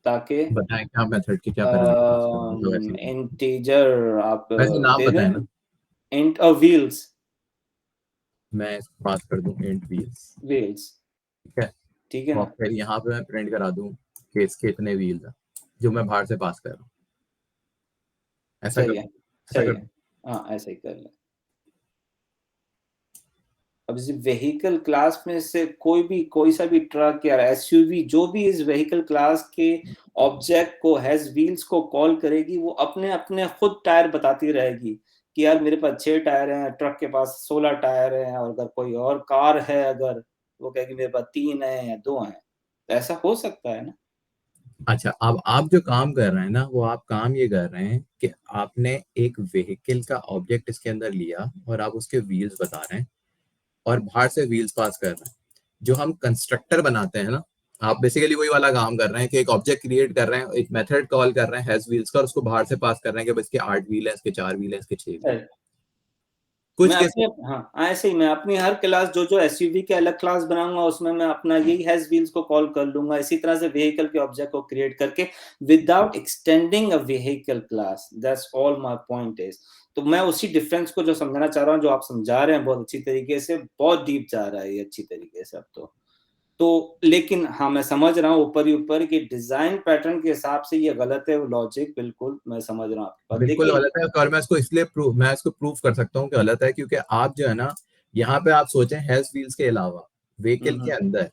ताकि बताएं क्या मेथड के क्या पैरामीटर्स जो ऐसे इंटीजर आप वैसे नाम दे बताएं दें, ना। इंट व्हील्स, मैं इसको पास कर दूं इंट व्हील्स, व्हील्स, ठीक है। ठीक है और ना। फिर यहाँ पे मैं प्रिंट करा दूं कि इसके इतने व्हील्स हैं जो मैं बाहर से पास कर रहा हूँ, ऐसा कर सही है, दूं, ऐसा सही कर है, दूं। हाँ ऐसा ही कर लें। अब इस व्हीकल क्लास में से कोई सा भी ट्रक या एसयूवी जो भी इस व्हीकल क्लास के ऑब्जेक्ट को हैज व्हील्स को कॉल करेगी, वो अपने अपने खुद टायर बताती रहेगी कि यार मेरे पास 6 टायर हैं, ट्रक के पास 16 टायर हैं, और अगर कोई और कार है अगर, वो कहेगी मेरे पास 3 है या 2 हैं। तो ऐसा हो सकता है ना। अच्छा, अब आप जो काम कर रहे हैं ना, वो आप काम ये कर रहे हैं कि आपने एक व्हीकल का ऑब्जेक्ट इसके अंदर लिया और आप उसके व्हील्स बता रहे हैं और बाहर से व्हील्स पास कर रहे हैं। जो हम कंस्ट्रक्टर बनाते हैं ना, आप बेसिकली वही वाला काम कर रहे हैं कि एक ऑब्जेक्ट क्रिएट कर रहे हैं, एक मेथड कॉल कर रहे हैं हैज व्हील्स का, और उसको बाहर से पास कर रहे हैं कि बस इसके 8 व्हील है, इसके 4 व्हील है, इसके 6 व्हील। है। कुछ मैं केस अपने, हाँ ऐसे ही मैं अपनी हर क्लास जो जो एसयूवी के अलग क्लास बनाऊंगा, उसमें मैं अपना यही हैज व्हील्स को कॉल कर लूंगा, इसी तरह से व्हीकल के ऑब्जेक्ट को क्रिएट करके without extending a vehicle class. That's all my point is. तो मैं उसी डिफरेंस को जो समझाना चाह रहा हूँ, जो आप समझा रहे हैं बहुत अच्छी तरीके से, बहुत डीप जा रहा है ये अच्छी तरीके से अब तो लेकिन हाँ मैं समझ रहा हूँ ऊपर ही ऊपर कि डिजाइन पैटर्न के हिसाब से ये गलत है, वो लॉजिक बिल्कुल मैं समझ रहा हूँ आपकी बात। बिल्कुल देखिए, गलत है, और मैं इसको इसलिए मैं इसको प्रूव कर सकता हूँ कि गलत है, क्योंकि आप जो है ना, यहाँ पे आप सोचें हैज व्हील्स के अलावा व्हीकल के हम्म अंदर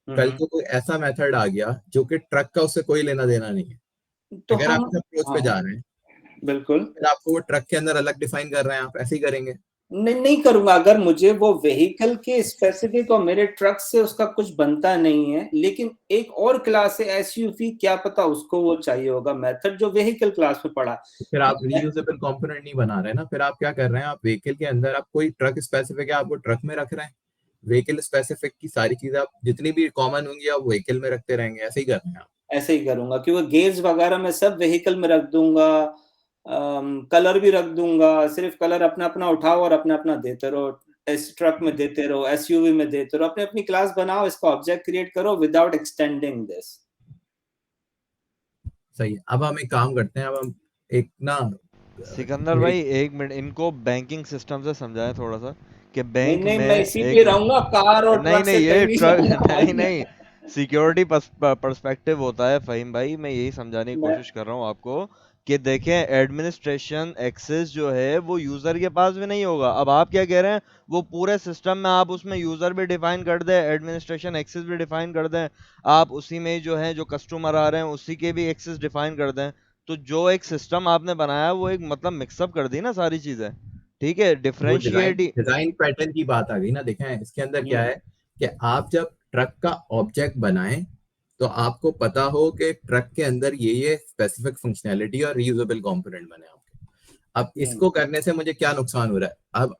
कल हम्म को कोई ऐसा मेथड आ गया जो कि ट्रक का उससे कोई लेना देना नहीं है। तो अगर हम, आप इस अप्रोच पे हाँ जा रहे हैं, बिल्कुल, फिर आपको वो ट्रक के अंदर अलग डिफाइन कर रहे हैं, आप ऐसे ही करेंगे। नहीं नहीं करूंगा। अगर मुझे वो व्हीकल के स्पेसिफिक और मेरे ट्रक से उसका कुछ बनता नहीं है, लेकिन एक और क्लास है एसयूवी, क्या पता उसको वो चाहिए होगा मेथड जो व्हीकल क्लास में पड़ा। तो फिर आप रीयूजेबल कंपोनेंट नहीं बना रहे ना, फिर आप क्या कर रहे हैं, आप व्हीकल के अंदर आप कोई ट्रक स्पेसिफिक है आप वो ट्रक में रख रहे हैं, व्हीकल स्पेसिफिक की सारी चीजें आप जितनी भी कॉमन होंगी आप व्हीकल में रखते रहेंगे, ऐसे ही कर रहे हैं आप। ऐसे ही करूंगा, क्योंकि गेयर्स वगैरह मैं सब व्हीकल में रख दूंगा, कलर भी रख दूंगा, सिर्फ कलर अपना अपना उठाओ और अपना अपना देते रहो, इस ट्रक में देते रहो, एसयूवी में देते रहो, अपनी अपनी क्लास बनाओ, इसका ऑब्जेक्ट क्रिएट करो विदाउट एक्सटेंडिंग दिस। सही है। अब हम एक काम करते हैं, अब हम एक ना सिकंदर एक भाई एक मिनट, इनको बैंकिंग सिस्टम से समझाएं थोड़ा सा कि नहीं बैंक नहीं, में मैं इसी पे एक रहूंगा, कार और नहीं ट्रक से नहीं ये कहीं नहीं ट्रक जाऊंगा नहीं भाई। नहीं सिक्योरिटी पर्सपेक्टिव होता है फहीम भाई, मैं यही समझाने की मैं कोशिश कर रहा हूँ आपको कि देखें एडमिनिस्ट्रेशन एक्सेस जो है वो यूजर के पास भी नहीं होगा। अब आप क्या कह रहे हैं, वो पूरे सिस्टम में आप उसमें यूजर भी डिफाइन कर दें, एडमिनिस्ट्रेशन एक्सेस भी डिफाइन कर दें, आप उसी में जो है जो कस्टमर आ रहे हैं उसी के भी एक्सेस डिफाइन कर दें, तो जो एक सिस्टम आपने बनाया वो एक मतलब मिक्सअप कर दी ना सारी चीजें। ठीक है, वो डिजाइन डिफरेंशिएट। डिजाइन पैटर्न की बात आ गई ना। देखें इसके अंदर क्या है कि आप जब ट्रक का ऑब्जेक्ट बनाएं तो आपको पता हो कि ट्रक के अंदर ये स्पेसिफिक फंक्शनैलिटी और रीयूजेबल कंपोनेंट बने आपके। अब इसको करने से मुझे क्या नुकसान हो रहा है? अब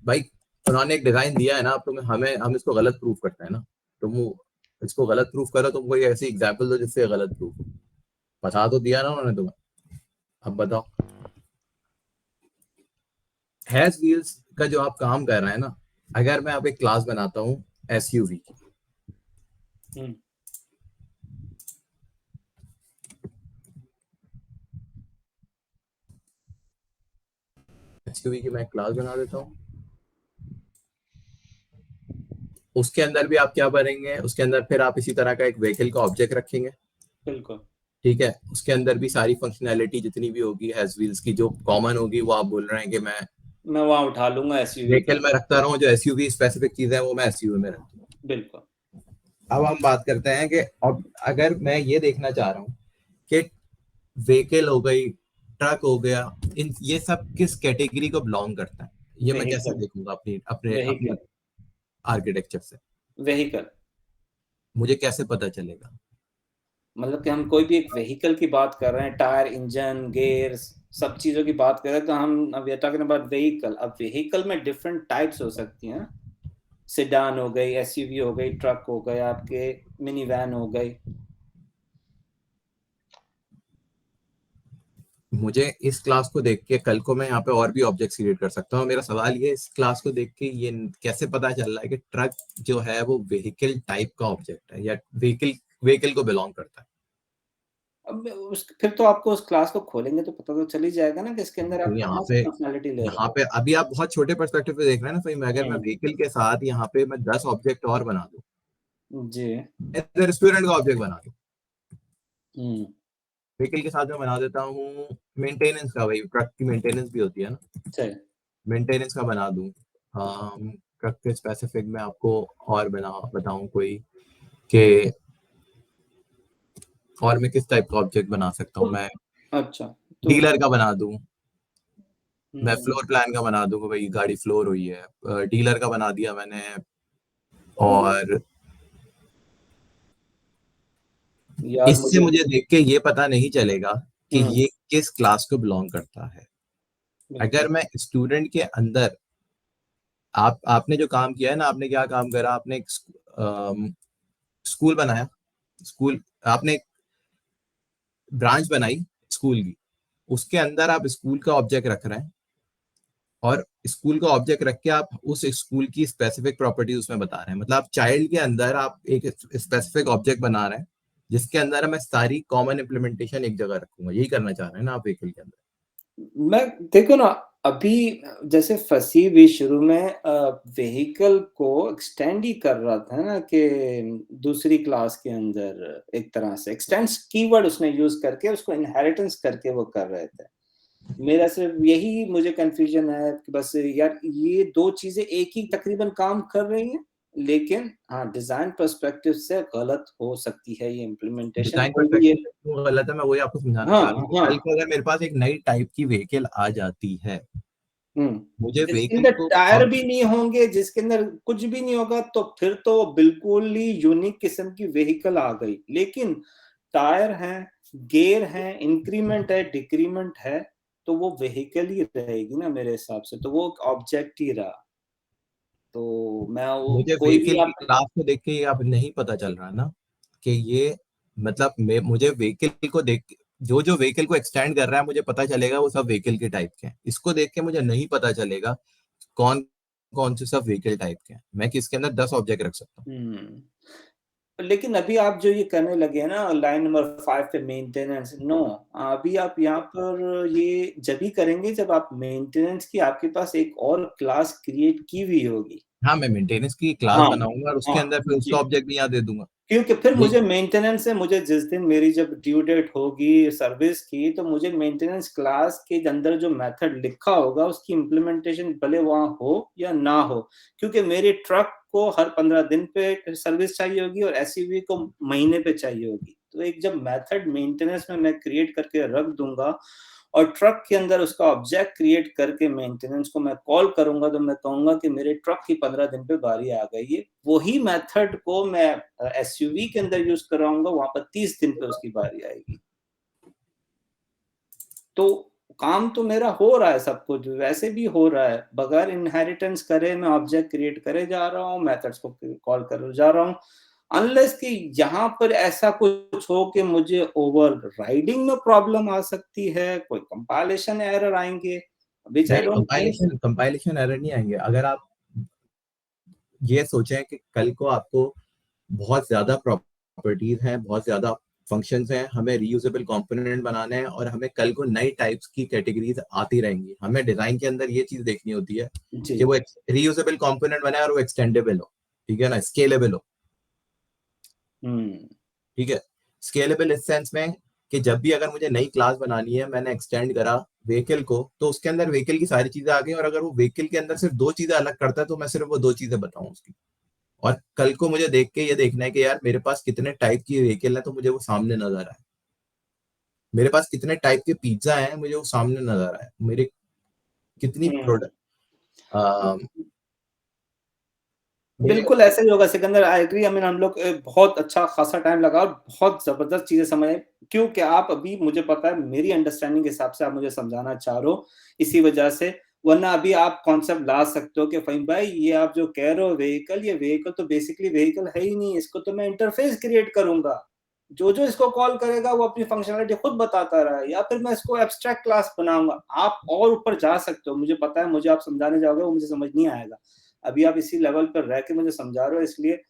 भाई उन्होंने एक डिजाइन दिया है ना, अब तुम्हें हमें हम इसको गलत प्रूफ करते हैं ना, तुम इसको गलत प्रूफ करो, तुम कोई ऐसी एग्जाम्पल दो जिससे गलत प्रूफ हो। बता तो दिया ना उन्होंने तुम्हें, अब बताओ। हैज व्हील्स का जो आप काम कर रहे हैं ना, अगर मैं आप एक क्लास बनाता हूँ एसयूवी की, हम्म, एसयूवी की मैं क्लास बना देता हूँ, उसके अंदर भी आप क्या भरेंगे, उसके अंदर फिर आप इसी तरह का एक व्हीकल का ऑब्जेक्ट रखेंगे, बिल्कुल। ठीक है। उसके अंदर भी सारी फंक्शनैलिटी जितनी भी होगी हैज व्हील्स की जो कॉमन होगी वो आप बोल रहे हैं कि मैं मैं वहां उठा लूंगा एसयूवी व्हीकल के। में रखता रहूं, जो एसयूवी स्पेसिफिक चीजें हैं वो मैं एसयूवी में रख दूं। बिल्कुल। अब हम बात करते हैं कि अब अगर मैं ये देखना चाह रहा हूँ कि व्हीकल हो गई, ट्रक हो गया, इन ये सब किस कैटेगरी को बिलोंग करता है, ये मैं कैसे व्हीकल। देखूंगा अपनी अपने अपनी व्हीकल। आर्किटेक्चर से, व्हीकल मुझे कैसे पता चलेगा? मतलब कि हम कोई भी एक व्हीकल की बात कर रहे हैं, टायर, इंजन, गियर, सब चीजों की बात कर रहे हैं, तो हम अब टॉकिंग अबाउट व्हीकल। अब व्हीकल में डिफरेंट टाइप्स हो सकती हैं। सेडान हो गई, एसयूवी हो गई, ट्रक हो गए, आपके मिनी वैन हो गई। मुझे इस क्लास को देख के कल को मैं यहाँ पे और भी ऑब्जेक्ट्स क्रिएट कर सकता हूँ। मेरा सवाल ये, इस क्लास को देख के ये कैसे पता चल रहा है कि ट्रक जो है वो व्हीकल टाइप का ऑब्जेक्ट है या व्हीकल व्हीकल को बिलोंग करता है? अब फिर तो आपको उस क्लास को खोलेंगे तो पता तो चल ही जाएगा ना कि इसके अंदर तो आप कहाँ से फंक्शनैलिटी ले रहे यहाँ पे अभी आप बहुत छोटे पर्सपेक्टिव पे देख रहे हैं ना, तो अगर मैं हो। व्हीकल के साथ यहाँ पे मैं 10 ऑब्जेक्ट और बना दूँ, जी। रेस्टोरेंट का ऑब्जेक्ट बना दूँ, हम्म। व्हीकल के साथ मैं बना देता हूँ मेंटेनेंस का, भाई ट्रक की मेंटेनेंस भी होती है ना, सही। मेंटेनेंस का बना दूँ। ट्रक के स्पेसिफिक में आपको और बताऊं कोई कि और मैं किस टाइप का ऑब्जेक्ट बना सकता हूँ, मैं अच्छा। तो डीलर का बना दूं, मैं हम्म, फ्लोर प्लान का बना दूं कि भाई गाड़ी फ्लोर हुई है, डीलर का बना दिया मैंने। और यार इससे मुझे। मुझे देख के ये पता नहीं चलेगा कि हम्म। ये किस क्लास को बिलोंग करता है। बिल्कुल। अगर मैं स्टूडेंट के अंदर, आपने जो काम किया है ना, आपने क्या काम करा, आपने एक स्कूल बनाया, स्कूल आपने एक ब्रांच बनाई स्कूल की, उसके अंदर आप स्कूल का ऑब्जेक्ट रख रहे हैं, और स्कूल का ऑब्जेक्ट रख के आप उस स्कूल की स्पेसिफिक प्रॉपर्टी उसमें बता रहे हैं। मतलब आप चाइल्ड के अंदर आप एक स्पेसिफिक ऑब्जेक्ट बना रहे हैं जिसके अंदर मैं सारी कॉमन इम्प्लीमेंटेशन एक जगह रखूंगा, यही करना चाह रहे हैं ना आप व्हीकल के अंदर? मैं देखो ना, अभी जैसे फसी भी शुरू में व्हीकल को एक्सटेंड ही कर रहा था ना कि दूसरी क्लास के अंदर, एक तरह से एक्सटेंड्स कीवर्ड उसने यूज करके उसको इनहेरिटेंस करके वो कर रहे थे। मेरा सिर्फ यही मुझे कंफ्यूजन है कि बस यार ये दो चीजें एक ही तकरीबन काम कर रही हैं, लेकिन हाँ डिजाइन पर्सपेक्टिव से गलत हो सकती है ये इम्प्लीमेंटेशन डिजाइन कोई भी ये। परस्पेक्टिव से क्यों गलत है, मैं वही आपको समझाना हाँ चाह रहा हूँ कि हाँ। कल को अगर मेरे पास एक नई टाइप की व्हीकल आ जाती है, मुझे जिसके व्हीकल अंदर को टायर भी नहीं होंगे, जिसके अंदर कुछ भी नहीं होगा, तो फिर तो बिल्कुल ही यूनिक किस्म की व्हीकल आ गई। लेकिन टायर है, गियर है, इंक्रीमेंट है, डिक्रीमेंट है, तो वो व्हीकल ही रहेगी ना मेरे हिसाब से, तो वो ऑब्जेक्ट ही रहा। तो मैं वो मुझे कोई भी व्हीकल की आप। क्लास को देख के ये अब नहीं पता चल रहा ना कि ये, मतलब मुझे व्हीकल को देख के, जो जो व्हीकल को एक्सटेंड कर रहा है मुझे पता चलेगा वो सब व्हीकल के टाइप के हैं, इसको देख के मुझे नहीं पता चलेगा कौन कौन से सब व्हीकल टाइप के हैं। मैं किसके अंदर 10 ऑब्जेक्ट रख सकता हूँ? लेकिन अभी आप जो ये करने लगे हैं ना लाइन नंबर 5 पे, मेंटेनेंस, नो, अभी आप यहाँ पर ये जब ही करेंगे जब आप मेंटेनेंस की आपके पास एक और क्लास क्रिएट की हुई होगी। हाँ, मैं मेंटेनेंस की क्लास हाँ बनाऊंगा और उसके हाँ अंदर फिर जी। उसका ऑब्जेक्ट भी यहाँ दे दूंगा। क्योंकि फिर यही मुझे मेंटेनेंस से, मुझे जिस दिन मेरी जब ड्यू डेट होगी सर्विस की, तो मुझे मेंटेनेंस क्लास के अंदर जो मेथड लिखा होगा उसकी इम्प्लीमेंटेशन भले वहां हो या ना हो, क्योंकि मेरे ट्रक को हर 15 दिन पे सर्विस चाहिए होगी और एसयूवी को महीने पे चाहिए होगी। तो एक जब मेथड मेंटेनेंस में मैं क्रिएट करके रख दूंगा और ट्रक के अंदर उसका ऑब्जेक्ट क्रिएट करके मेंटेनेंस को मैं कॉल करूंगा, तो मैं कहूंगा कि मेरे ट्रक की 15 दिन पे बारी आ गई है। वही मेथड को मैं एसयूवी के अंदर यूज कराऊंगा, वहां पर 30 दिन पे उसकी बारी आएगी। तो काम तो मेरा हो रहा है, सब कुछ वैसे भी हो रहा है, बगैर इनहेरिटेंस करे मैं ऑब्जेक्ट क्रिएट करे जा रहा हूँ, मेथड्स को कॉल कर जा रहा हूँ। अनलेस कि यहाँ पर ऐसा कुछ हो कि मुझे ओवर राइडिंग में प्रॉब्लम आ सकती है, कोई कंपाइलेशन एरर आएंगे, which I don't think. Compilation error नहीं आएंगे अगर आप ये सोचें कि कल को आपको बहुत ज्यादा प्रॉपर्टीज हैं, बहुत ज्यादा फंक्शंस हैं, हमें रीयूजेबल कंपोनेंट बनाने हैं और हमें कल को नई टाइप्स की कैटेगरीज आती रहेंगी। हमें डिजाइन के अंदर ये चीज देखनी होती है जी कि वो रीयूजेबल कंपोनेंट बने और वो एक्सटेंडेबल हो, ठीक है ना, स्केलेबल हो। ठीक है, स्केलेबल इस सेंस में कि जब भी अगर मुझे नई क्लास बनानी है, मैंने एक्सटेंड करा व्हीकल को, तो उसके अंदर व्हीकल की सारी चीजें आ गई और अगर वो व्हीकल के अंदर सिर्फ 2 चीजें अलग करता है तो मैं सिर्फ वो 2 चीजें बताऊं उसकी। और कल को मुझे देख के ये देखना है कि यार मेरे पास कितने टाइप की व्हीकल है तो मुझे वो सामने नजर आए, मेरे पास कितने टाइप के पिज्जा हैं मुझे वो सामने नजर आए, मेरे कितनी प्रोडक्ट बिल्कुल ऐसा ही होगा Sikandar, I agree. I mean हम लोग बहुत अच्छा खासा टाइम लगा और बहुत जबरदस्त चीजें समझे, क्योंकि आप अभी, मुझे पता है मेरी अंडरस्टैंडिंग के हिसाब से आप मुझे समझाना चाह रहे हो, इसी वजह से। वरना अभी आप कॉन्सेप्ट ला सकते हो कि फहीम भाई ये आप जो कह रहे हो व्हीकल, ये व्हीकल तो बेसिकली व्हीकल है ही नहीं, इसको तो मैं इंटरफेस क्रिएट करूंगा, जो जो इसको कॉल करेगा वो अपनी फंक्शनलिटी खुद बताता रहा है, या फिर मैं इसको एब्स्ट्रैक्ट क्लास बनाऊंगा। आप और ऊपर जा सकते हो, मुझे पता है, मुझे आप समझाने जाओगे वो मुझे समझ नहीं आएगा। अभी आप इसी लेवल पर रह के मुझे समझा रहे हो, इसलिए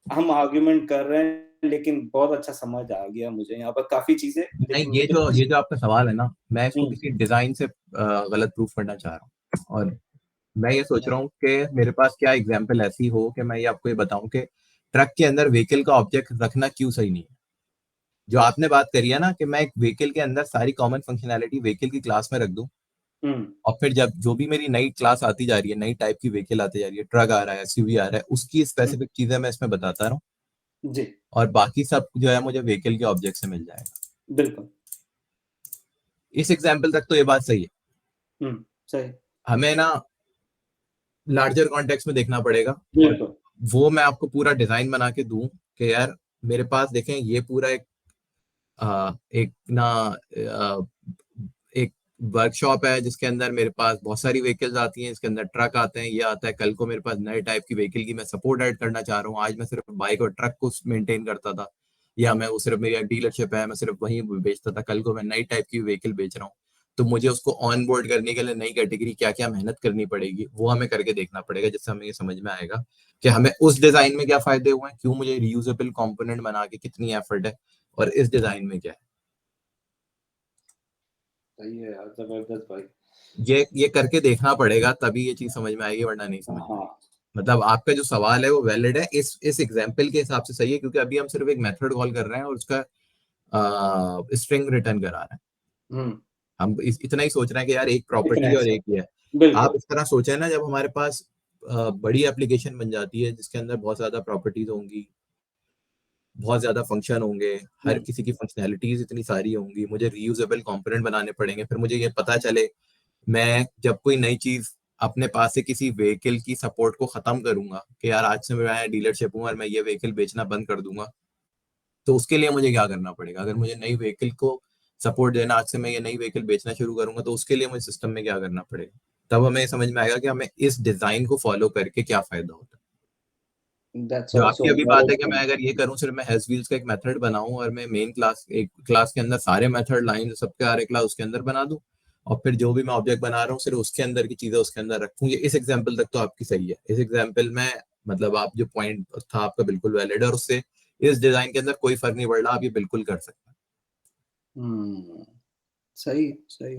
हम आर्ग्यूमेंट कर रहे हैं, लेकिन बहुत अच्छा समझ आ गया मुझे यहाँ पर काफी चीजें। नहीं, ये जो आपका सवाल है ना, मैं इसको किसी डिजाइन से गलत प्रूफ करना चाह रहा हूँ और मैं ये सोच रहा हूँ कि मेरे पास क्या एग्जांपल ऐसी हो कि मैं ये आपको ये बताऊं कि ट्रक के अंदर व्हीकल का ऑब्जेक्ट रखना क्यों सही नहीं है। जो आपने बात करी है ना कि मैं एक व्हीकल के अंदर सारी कॉमन फंक्शनैलिटी व्हीकल की क्लास में रख दूं और फिर जब जो भी मेरी नई क्लास आती जा रही है, नई टाइप की व्हीकल आती जा रही है, ट्रक आ रहा है, एसयूवी आ रहा है, उसकी स्पेसिफिक चीजें मैं इसमें बताता रहा हूँ जी और बाकी सब जो है मुझे व्हीकल के ऑब्जेक्ट से मिल जाएगा। बिल्कुल। इस एग्जाम्पल तक तो ये बात सही है। सही। हमें ना लार्जर कॉन्टेक्स्ट में देखना पड़ेगा और बिल्कुल। वो मैं आपको पूरा डिजाइन बना के दूं कि यार मेरे पास देखें ये पूरा एक ना एक वर्कशॉप है जिसके अंदर मेरे पास बहुत सारी व्हीकल्स आती हैं, इसके अंदर ट्रक आते हैं, ये आता है, कल को मेरे पास नए टाइप की व्हीकल की मैं सपोर्ट ऐड करना चाह रहा हूँ। आज मैं सिर्फ बाइक और ट्रक को मेंटेन करता था या मैं वो सिर्फ मेरी डीलरशिप है मैं सिर्फ वहीं बेचता था, कल को मैं नई टाइप की व्हीकल बेच रहा हूँ तो मुझे उसको ऑन बोर्ड करने के लिए नई कैटेगरी क्या क्या मेहनत करनी पड़ेगी वो हमें करके देखना पड़ेगा, जिससे हमें ये समझ में आएगा कि हमें उस डिजाइन में क्या फायदे हुए हैं, क्यों मुझे रीयूजेबल कंपोनेंट बना के कितनी एफर्ट है और इस डिजाइन में क्या है। सही है यार, जबरदस्त भाई। ये करके देखना पड़ेगा तभी ये चीज समझ में आएगी, वरना नहीं समझ में आएगी। मतलब आपका जो सवाल है वो वैलिड है, इस एग्जांपल के हिसाब से सही है क्योंकि अभी हम सिर्फ एक मेथड कॉल कर रहे हैं और उसका स्ट्रिंग रिटर्न करा रहे हैं। हम इतना ही सोच रहे हैं कि यार एक प्रॉपर्टी और एक ये है। आप इस तरह सोचे ना, जब हमारे पास बड़ी एप्लीकेशन बन जाती है जिसके अंदर बहुत ज्यादा प्रॉपर्टीज होंगी, बहुत ज्यादा फंक्शन होंगे, हर किसी की फंक्शनैलिटीज इतनी सारी होंगी, मुझे रीयूजेबल कंपोनेंट बनाने पड़ेंगे, फिर मुझे ये पता चले मैं जब कोई नई चीज अपने पास से किसी व्हीकल की सपोर्ट को खत्म करूंगा कि यार आज से मैं डीलरशिप हूँ और मैं ये व्हीकल बेचना बंद कर दूंगा, तो उसके लिए मुझे क्या करना पड़ेगा। अगर मुझे नई व्हीकल को सपोर्ट देना, आज से मैं ये नई व्हीकल बेचना शुरू करूंगा तो उसके लिए मुझे सिस्टम में क्या करना पड़ेगा, तब हमें समझ में आएगा कि हमें इस डिजाइन को फॉलो करके क्या फायदा होता है। जो आपकी अभी बात है कि मैं अगर ये करूं सिर्फ मैं हेज व्हील्स का एक मेथड बनाऊं और मैं मेन क्लास एक क्लास के अंदर सारे मेथड लाइन सबके आ रहे क्लास उसके अंदर बना दूं और फिर जो भी मैं ऑब्जेक्ट बना रहा हूँ सिर्फ उसके अंदर की चीजें उसके अंदर रखूं, ये इस एग्जांपल तक तो आपकी सही है। इस एग्जांपल में मतलब आप जो पॉइंट था आपका बिल्कुल वैलिड है और उससे इस डिजाइन के अंदर कोई फर्क नहीं पड़ रहा, आप ये बिल्कुल कर सकते हैं। सही सही।